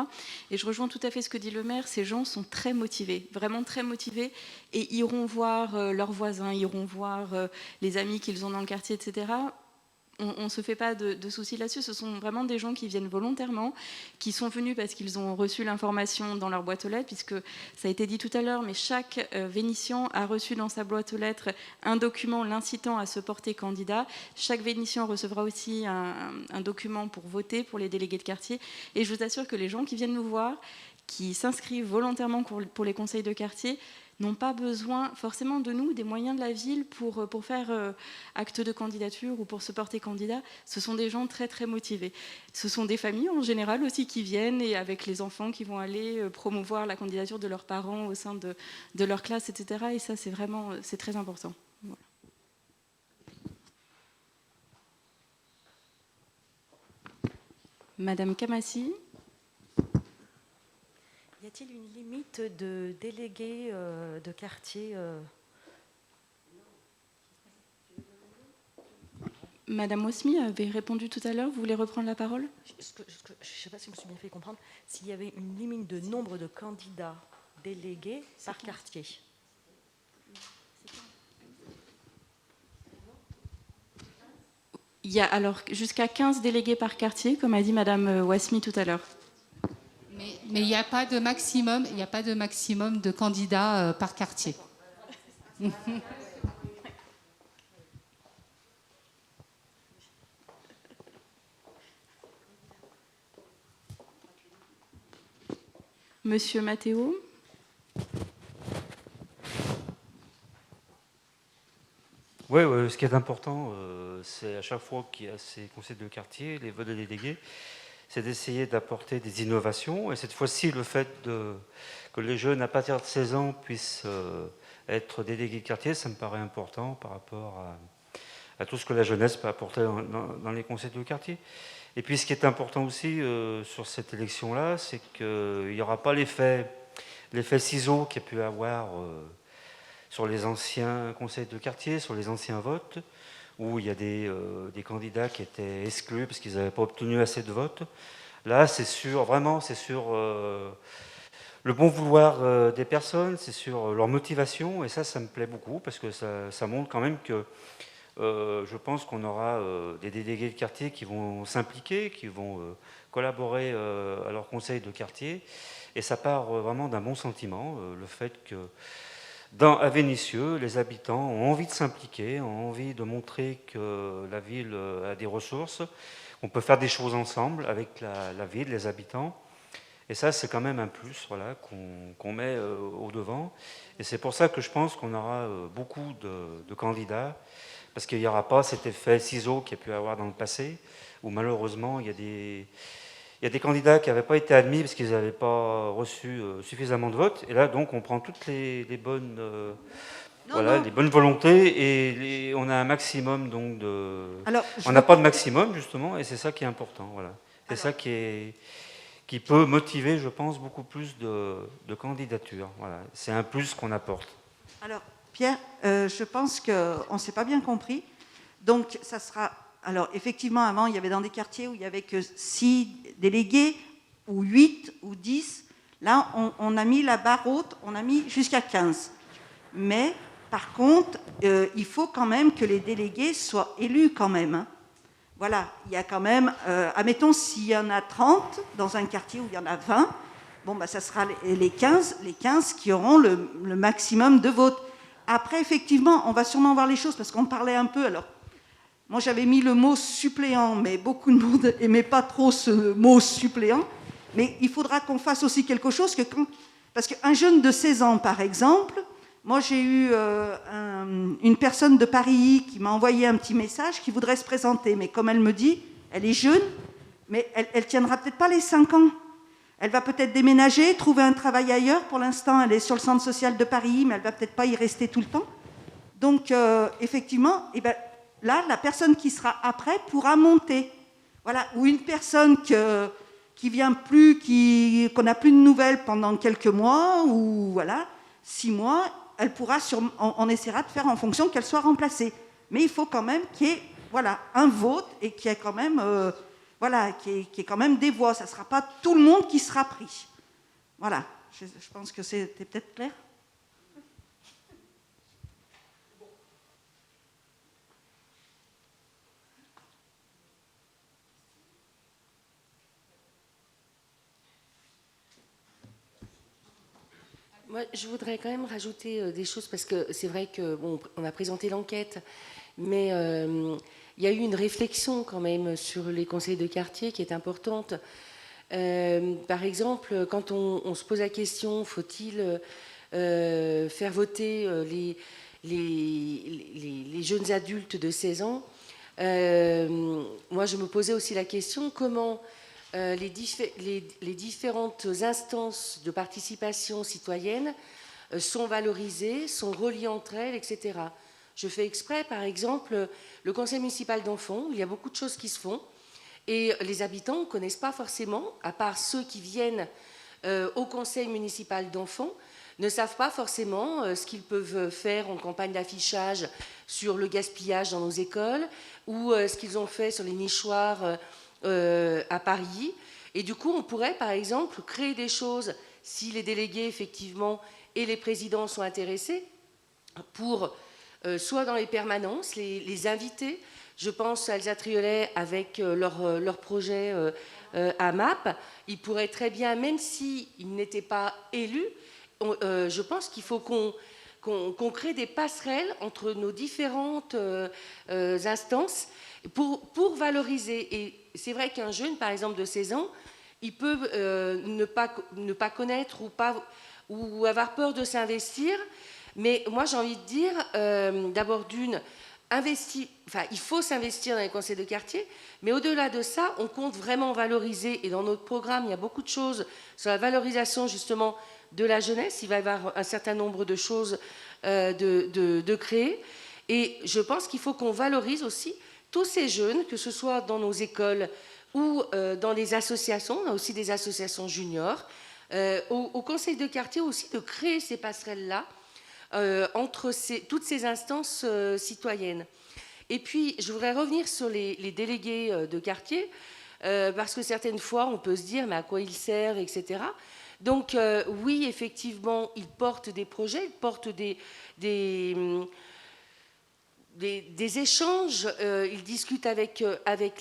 Et je rejoins tout à fait ce que dit le maire, ces gens sont très motivés, vraiment très motivés, et iront voir leurs voisins, iront voir les amis qu'ils ont dans le quartier, etc. On ne se fait pas de soucis là-dessus, ce sont vraiment des gens qui viennent volontairement, qui sont venus parce qu'ils ont reçu l'information dans leur boîte aux lettres, puisque ça a été dit tout à l'heure, mais chaque vénitient a reçu dans sa boîte aux lettres un document l'incitant à se porter candidat. Chaque vénitient recevra aussi un document pour voter pour les délégués de quartier. Et je vous assure que les gens qui viennent nous voir, qui s'inscrivent volontairement pour les conseils de quartier, n'ont pas besoin forcément de nous, des moyens de la ville pour faire acte de candidature ou pour se porter candidat. Ce sont des gens très très motivés. Ce sont des familles en général aussi qui viennent et avec les enfants qui vont aller promouvoir la candidature de leurs parents au sein de leur classe, etc. Et ça, c'est très important. Voilà. Madame Kamassi. Y a-t-il une limite de délégués de quartier Madame Osmi avait répondu tout à l'heure. Vous voulez reprendre la parole? Je ne sais pas si je me suis bien fait comprendre. S'il y avait une limite de nombre de candidats délégués par quartier. Il y a alors jusqu'à 15 délégués par quartier, comme a dit Madame Wasmi tout à l'heure. Mais il n'y a pas de maximum, de candidats par quartier. Monsieur Mathéo. Oui, ce qui est important, c'est à chaque fois qu'il y a ces conseils de quartier, les votes de délégués, c'est d'essayer d'apporter des innovations. Et cette fois-ci, le fait que les jeunes à partir de 16 ans puissent être délégués de quartier, ça me paraît important par rapport à tout ce que la jeunesse peut apporter dans les conseils de quartier. Et puis ce qui est important aussi sur cette élection-là, c'est qu'il n'y aura pas l'effet ciseaux qu'il y a pu avoir sur les anciens conseils de quartier, sur les anciens votes, où il y a des candidats qui étaient exclus parce qu'ils n'avaient pas obtenu assez de votes. Là, c'est sur le bon vouloir des personnes, c'est sur leur motivation, et ça me plaît beaucoup, parce que ça montre quand même que je pense qu'on aura des délégués de quartier qui vont s'impliquer, qui vont collaborer à leur conseil de quartier, et ça part vraiment d'un bon sentiment, le fait que à Vénissieux, les habitants ont envie de s'impliquer, ont envie de montrer que la ville a des ressources, on peut faire des choses ensemble avec la ville, les habitants. Et ça, c'est quand même un plus, voilà, qu'on met au devant. Et c'est pour ça que je pense qu'on aura beaucoup de candidats, parce qu'il n'y aura pas cet effet ciseau qu'il y a pu avoir dans le passé, où malheureusement, il y a des candidats qui n'avaient pas été admis parce qu'ils n'avaient pas reçu suffisamment de votes. Et là, donc, on prend toutes les bonnes, les bonnes volontés, et on a un maximum donc de. Alors, on n'a pas de maximum justement, et c'est ça qui est important. Voilà, c'est ça qui peut motiver, je pense, beaucoup plus de candidatures. Voilà, c'est un plus qu'on apporte. Alors, Pierre, je pense qu'on ne s'est pas bien compris. Donc, ça sera. Alors, effectivement, avant, il y avait dans des quartiers où il n'y avait que 6 délégués, ou 8, ou 10. Là, on a mis la barre haute, on a mis jusqu'à 15. Mais, par contre, il faut quand même que les délégués soient élus quand même. Hein. Voilà, il y a quand même, admettons, s'il y en a 30 dans un quartier où il y en a 20, bon, bah, ça sera les 15 qui auront le maximum de votes. Après, effectivement, on va sûrement voir les choses, parce qu'on parlait un peu, alors, moi j'avais mis le mot suppléant, mais beaucoup de monde n'aimait pas trop ce mot suppléant, mais il faudra qu'on fasse aussi quelque chose, parce qu'un jeune de 16 ans, par exemple, moi j'ai eu une personne de Paris qui m'a envoyé un petit message, qui voudrait se présenter, mais comme elle me dit, elle est jeune, mais elle tiendra peut-être pas les 5 ans. Elle va peut-être déménager, trouver un travail ailleurs. Pour l'instant, elle est sur le centre social de Paris, mais elle va peut-être pas y rester tout le temps. Donc, effectivement, là, la personne qui sera après pourra monter. Voilà. Ou une personne qui vient plus, qu'on n'a plus de nouvelles pendant quelques mois, ou voilà, 6 mois, elle pourra on essaiera de faire en fonction qu'elle soit remplacée. Mais il faut quand même qu'il y ait un vote et qu'il y ait quand même... qu'il y ait quand même des voix. Ça ne sera pas tout le monde qui sera pris. Voilà, je pense que c'était peut-être clair. Moi, je voudrais quand même rajouter des choses, parce que c'est vrai qu'on a présenté l'enquête, mais il y a eu une réflexion quand même sur les conseils de quartier qui est importante. Par exemple, quand on se pose la question, faut-il faire voter les jeunes adultes de 16 ans, moi je me posais aussi la question, comment les différentes instances de participation citoyenne sont valorisées, sont reliées entre elles, etc. Je fais exprès, par exemple, le conseil municipal d'enfants, où il y a beaucoup de choses qui se font, Et les habitants ne connaissent pas forcément, à part ceux qui viennent au conseil municipal d'enfants, ne savent pas forcément ce qu'ils peuvent faire en campagne d'affichage sur le gaspillage dans nos écoles ou ce qu'ils ont fait sur les nichoirs à Paris. Et du coup, on pourrait, par exemple, créer des choses, si les délégués, effectivement, et les présidents sont intéressés, pour, soit dans les permanences, les inviter. Je pense à Elsa Triolet avec leur projet à MAP. Ils pourraient très bien, même s'ils n'étaient pas élus, je pense qu'il faut qu'on crée des passerelles entre nos différentes instances pour valoriser. Et c'est vrai qu'un jeune, par exemple, de 16 ans, il peut ne pas connaître ou avoir peur de s'investir. Mais moi, j'ai envie de dire, d'abord il faut s'investir dans les conseils de quartier, mais au-delà de ça, on compte vraiment valoriser, et dans notre programme, il y a beaucoup de choses sur la valorisation justement de la jeunesse. Il va y avoir un certain nombre de choses de créer, et je pense qu'il faut qu'on valorise aussi tous ces jeunes, que ce soit dans nos écoles ou dans les associations. On a aussi des associations juniors, au conseil de quartier aussi, de créer ces passerelles-là entre toutes ces instances citoyennes. Et puis, je voudrais revenir sur les délégués de quartier, parce que certaines fois, on peut se dire, mais à quoi ils servent, etc. Donc, oui, effectivement, ils portent des projets, ils portent des échanges, ils discutent avec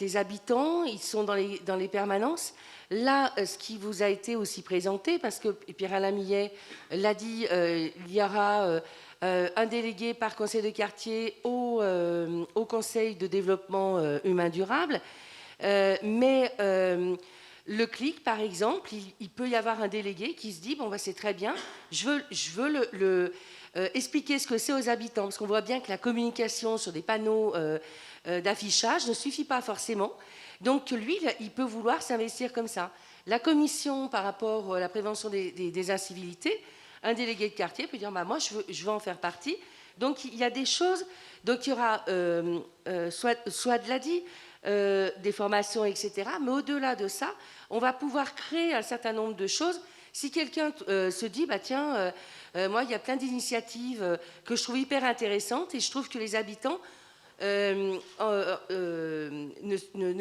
les habitants, ils sont dans les permanences. Là, ce qui vous a été aussi présenté, parce que Pierre-Alain Millet l'a dit, il y aura un délégué par conseil de quartier au conseil de développement humain durable. Mais le CLIC, par exemple, il peut y avoir un délégué qui se dit, bon, bah, c'est très bien, je veux expliquer ce que c'est aux habitants, parce qu'on voit bien que la communication sur des panneaux d'affichage ne suffit pas forcément. Donc lui, il peut vouloir s'investir comme ça. La commission par rapport à la prévention des incivilités, un délégué de quartier peut dire, bah, moi je veux en faire partie. Donc il y a des choses, donc il y aura, soit de l'a dit, des formations, etc. Mais au-delà de ça, on va pouvoir créer un certain nombre de choses. Si quelqu'un se dit, bah, tiens, moi il y a plein d'initiatives que je trouve hyper intéressantes et je trouve que les habitants ne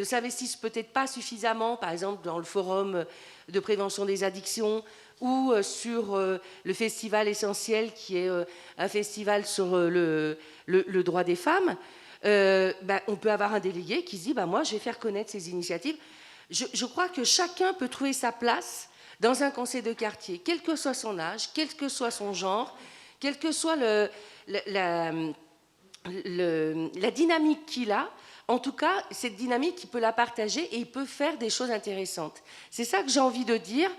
s'investissent peut-être pas suffisamment, par exemple dans le forum de prévention des addictions ou sur le festival Essentiel, qui est un festival sur le droit des femmes, on peut avoir un délégué qui se dit, moi je vais faire connaître ces initiatives. Je crois que chacun peut trouver sa place dans un conseil de quartier, quel que soit son âge, quel que soit son genre, quelle que soit la dynamique qu'il a. En tout cas, cette dynamique, il peut la partager et il peut faire des choses intéressantes. C'est ça que j'ai envie de dire.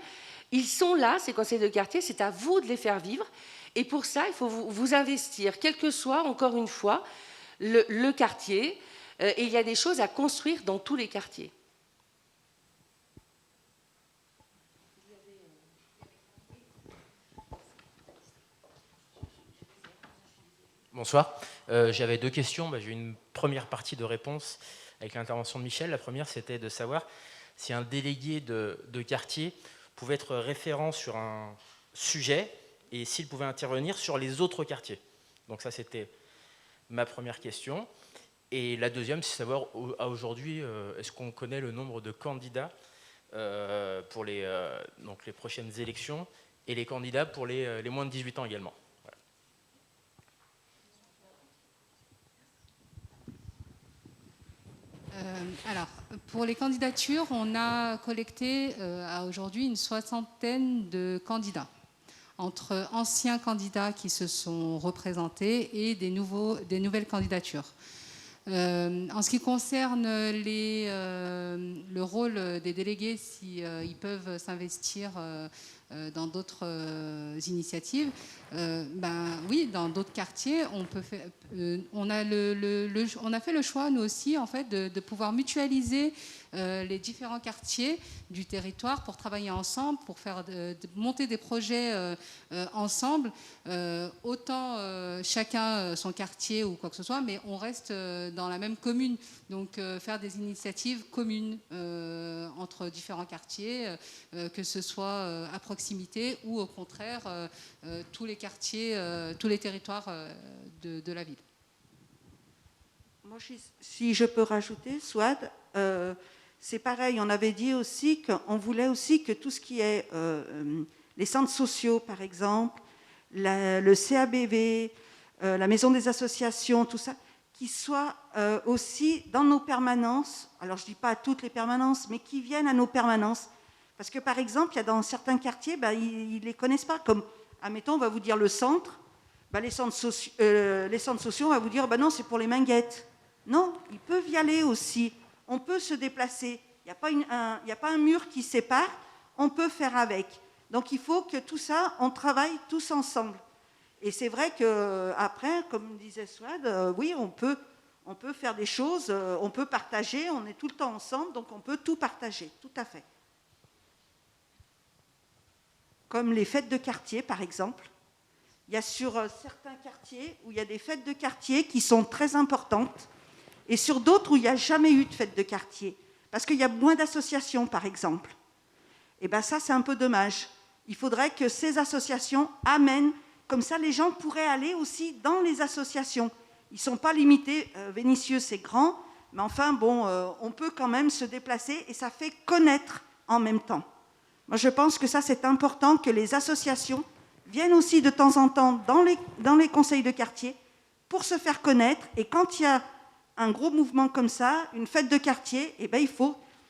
Ils sont là, ces conseils de quartier, c'est à vous de les faire vivre. Et pour ça, il faut vous investir, quel que soit, encore une fois, le quartier. Et il y a des choses à construire dans tous les quartiers. Bonsoir. J'avais deux questions. J'ai eu une première partie de réponse avec l'intervention de Michel. La première, c'était de savoir si un délégué de quartier pouvait être référent sur un sujet et s'il pouvait intervenir sur les autres quartiers. Donc ça, c'était ma première question. Et la deuxième, c'est savoir, à aujourd'hui, est-ce qu'on connaît le nombre de candidats pour les prochaines élections et les candidats pour les moins de 18 ans également. Alors, pour les candidatures, on a collecté à aujourd'hui une 60aine de candidats, entre anciens candidats qui se sont représentés et des nouvelles candidatures. En ce qui concerne le rôle des délégués, s'ils peuvent s'investir dans d'autres initiatives, oui, dans d'autres quartiers, on a fait le choix, nous aussi, en fait, de pouvoir mutualiser les différents quartiers du territoire pour travailler ensemble, pour faire monter des projets ensemble, autant chacun son quartier ou quoi que ce soit, mais on reste dans la même commune. Donc faire des initiatives communes entre différents quartiers, que ce soit à proximité ou au contraire tous les quartiers, tous les territoires de la ville. Moi, si je peux rajouter, Souad, c'est pareil, on avait dit aussi qu'on voulait aussi que tout ce qui est les centres sociaux, par exemple, le CABV, la maison des associations, tout ça, qui soit aussi dans nos permanences, alors je ne dis pas à toutes les permanences, mais qui viennent à nos permanences. Parce que par exemple, il y a dans certains quartiers, ils ne les connaissent pas, comme, admettons, on va vous dire le centre, les centres sociaux, on va vous dire, non, c'est pour les minguettes. Non, ils peuvent y aller aussi. On peut se déplacer. Il n'y a pas un mur qui sépare. On peut faire avec. Donc, il faut que tout ça, on travaille tous ensemble. Et c'est vrai qu'après, comme disait Souad, oui, on peut faire des choses, on peut partager, on est tout le temps ensemble, donc on peut tout partager, tout à fait. Comme les fêtes de quartier, par exemple. Il y a sur certains quartiers où il y a des fêtes de quartier qui sont très importantes, et sur d'autres où il n'y a jamais eu de fête de quartier, parce qu'il y a moins d'associations, par exemple. Et bien ça, c'est un peu dommage. Il faudrait que ces associations amènent, comme ça les gens pourraient aller aussi dans les associations. Ils ne sont pas limités, Vénissieux c'est grand, mais enfin bon, on peut quand même se déplacer et ça fait connaître en même temps. Moi je pense que ça c'est important, que les associations viennent aussi de temps en temps dans les conseils de quartier pour se faire connaître, et quand il y a un gros mouvement comme ça, une fête de quartier, eh ben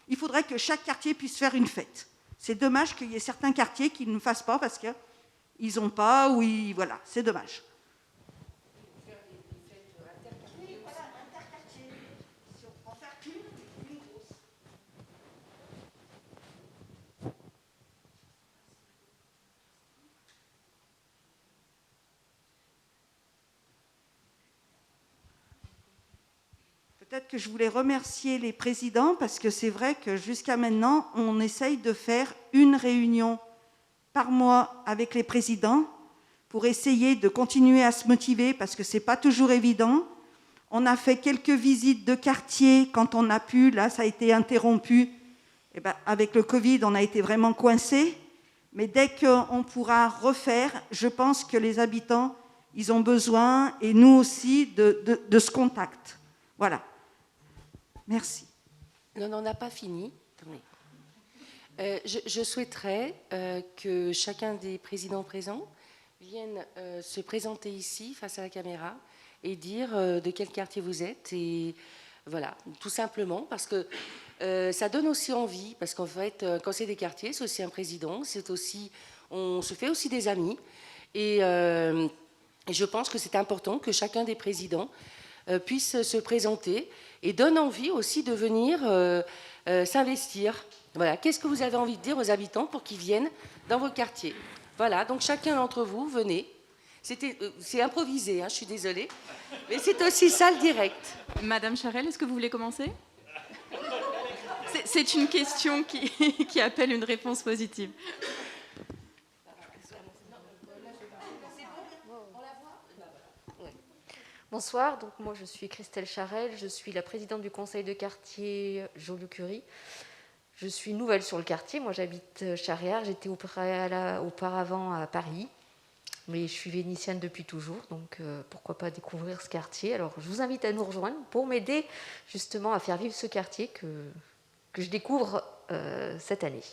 il faudrait que chaque quartier puisse faire une fête. C'est dommage qu'il y ait certains quartiers qui ne fassent pas parce qu'ils n'ont pas, ou voilà, c'est dommage. Peut-être que je voulais remercier les présidents parce que c'est vrai que jusqu'à maintenant, on essaye de faire une réunion par mois avec les présidents pour essayer de continuer à se motiver parce que ce n'est pas toujours évident. On a fait quelques visites de quartier quand on a pu. Là, ça a été interrompu. Et ben, avec le Covid, on a été vraiment coincés. Mais dès qu'on pourra refaire, je pense que les habitants, ils ont besoin, et nous aussi, de ce contact. Voilà. Merci. Non, on n'a pas fini. Je souhaiterais que chacun des présidents présents vienne se présenter ici, face à la caméra, et dire de quel quartier vous êtes. Et voilà, tout simplement, parce que ça donne aussi envie, parce qu'en fait, quand c'est des quartiers, c'est aussi un président, on se fait aussi des amis. Et je pense que c'est important que chacun des présidents puisse se présenter et donne envie aussi de venir s'investir. Voilà. Qu'est-ce que vous avez envie de dire aux habitants pour qu'ils viennent dans vos quartiers? Voilà, donc chacun d'entre vous, venez. C'est improvisé, je suis désolée, mais c'est aussi ça le direct. Madame Charel, est-ce que vous voulez commencer? C'est une question qui appelle une réponse positive. Bonsoir, donc moi je suis Christelle Charel, je suis la présidente du conseil de quartier Joliot-Curie. Je suis nouvelle sur le quartier, moi j'habite Charrières, j'étais auparavant à Paris, mais je suis vénitienne depuis toujours, donc pourquoi pas découvrir ce quartier. Alors je vous invite à nous rejoindre pour m'aider justement à faire vivre ce quartier que je découvre cette année.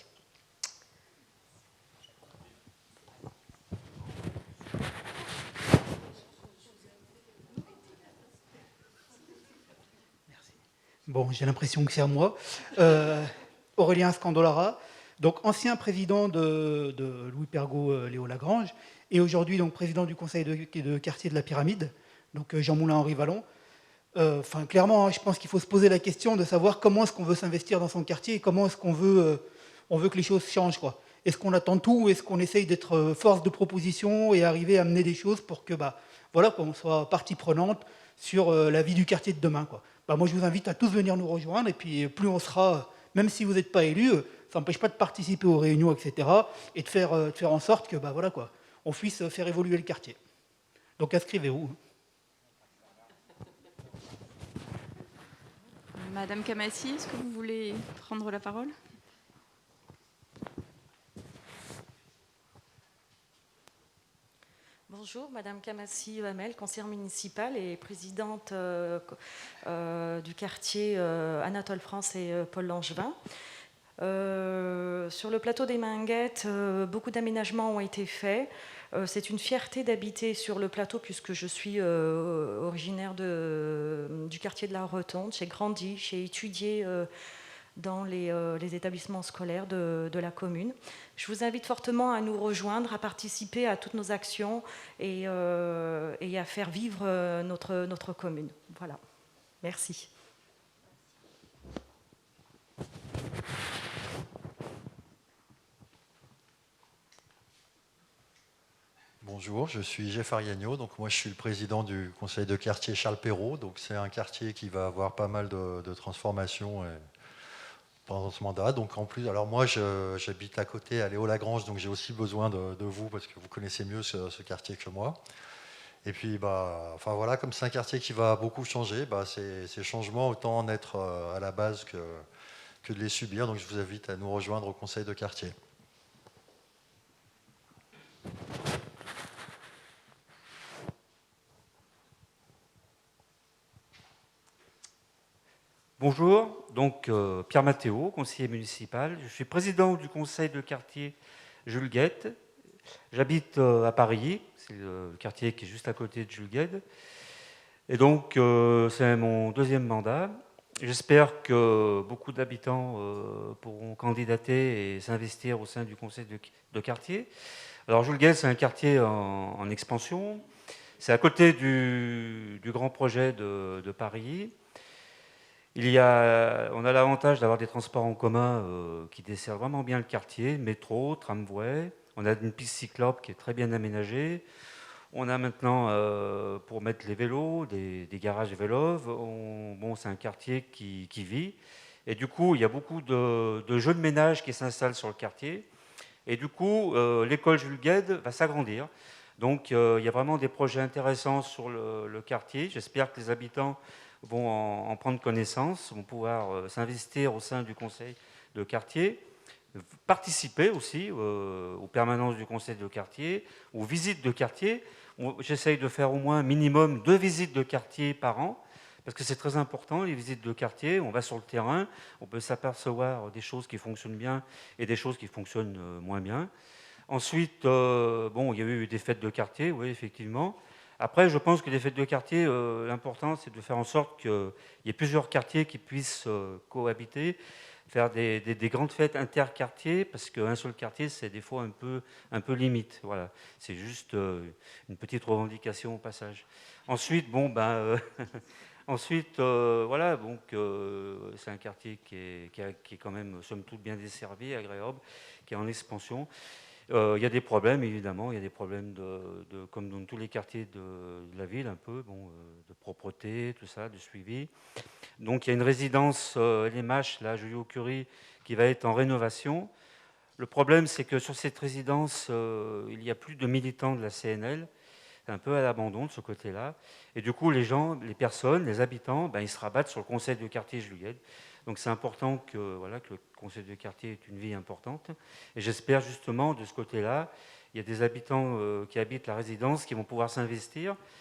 Bon, j'ai l'impression que c'est à moi. Aurélien Scandolara, donc ancien président de Louis Pergaud Léo Lagrange, et aujourd'hui donc président du conseil de quartier de la Pyramide, donc Jean Moulin-Henri Vallon. Clairement, je pense qu'il faut se poser la question de savoir comment est-ce qu'on veut s'investir dans son quartier et comment est-ce qu'on veut, que les choses changent, quoi. Est-ce qu'on attend tout ou est-ce qu'on essaye d'être force de proposition et arriver à amener des choses pour que qu'on soit partie prenante sur la vie du quartier de demain, quoi. Moi, je vous invite à tous venir nous rejoindre, et puis plus on sera, même si vous n'êtes pas élu, ça n'empêche pas de participer aux réunions, etc. et de faire en sorte que voilà, quoi, on puisse faire évoluer le quartier. Donc inscrivez-vous. Madame Kamassi, est-ce que vous voulez prendre la parole? Bonjour, Madame Kamassi Hamel, conseillère municipale et présidente du quartier Anatole France et Paul Langevin. Sur le plateau des Minguettes, beaucoup d'aménagements ont été faits. C'est une fierté d'habiter sur le plateau puisque je suis originaire du quartier de la Rotonde. J'ai grandi, j'ai étudié dans les établissements scolaires de la commune. Je vous invite fortement à nous rejoindre, à participer à toutes nos actions et à faire vivre notre commune. Voilà. Merci. Bonjour, je suis Jeff Ariagno, donc moi je suis le président du conseil de quartier Charles Perrault, donc c'est un quartier qui va avoir pas mal de transformations pendant ce mandat. Donc en plus, alors moi j'habite à côté à Léo-Lagrange, donc j'ai aussi besoin de vous parce que vous connaissez mieux ce quartier que moi. Et puis enfin voilà, comme c'est un quartier qui va beaucoup changer, ces changements autant en être à la base que de les subir. Donc je vous invite à nous rejoindre au conseil de quartier. Bonjour, donc Pierre Mathéo, conseiller municipal. Je suis président du conseil de quartier Jules Guette. J'habite à Paris, c'est le quartier qui est juste à côté de Jules Guette. Et donc c'est mon deuxième mandat. J'espère que beaucoup d'habitants pourront candidater et s'investir au sein du conseil de quartier. Alors Jules Guette, c'est un quartier en expansion. C'est à côté du grand projet de Paris. On a l'avantage d'avoir des transports en commun qui desservent vraiment bien le quartier, métro, tramway. On a une piste cyclable qui est très bien aménagée. On a maintenant, pour mettre les vélos, des garages de vélos. C'est un quartier qui vit. Et du coup, il y a beaucoup de jeux de ménage qui s'installent sur le quartier. Et du coup, l'école Jules Guette va s'agrandir. Donc, il y a vraiment des projets intéressants sur le quartier. J'espère que les habitants vont en prendre connaissance, vont pouvoir s'investir au sein du conseil de quartier, participer aussi aux permanences du conseil de quartier, aux visites de quartier. J'essaye de faire au moins un minimum 2 visites de quartier par an, parce que c'est très important, les visites de quartier. On va sur le terrain, on peut s'apercevoir des choses qui fonctionnent bien et des choses qui fonctionnent moins bien. Ensuite, il y a eu des fêtes de quartier, oui, effectivement. Après, je pense que les fêtes de quartier, l'important, c'est de faire en sorte qu'il y ait plusieurs quartiers qui puissent cohabiter, faire des grandes fêtes interquartiers, parce qu'un seul quartier, c'est des fois un peu limite. Voilà. C'est juste une petite revendication au passage. Ensuite, c'est un quartier qui est quand même, somme toute, bien desservi, agréable, qui est en expansion. Il y a des problèmes, évidemment, il y a des problèmes comme dans tous les quartiers de la ville, un peu, de propreté, tout ça, de suivi. Donc il y a une résidence LMH, là, Joliot-Curie, qui va être en rénovation. Le problème, c'est que sur cette résidence, il n'y a plus de militants de la CNL. C'est un peu à l'abandon de ce côté-là. Et du coup, les habitants, ils se rabattent sur le conseil de quartier Jules Guette. Donc c'est important que le conseil de quartier ait une vie importante. Et j'espère justement, de ce côté-là, il y a des habitants qui habitent la résidence qui vont pouvoir s'investir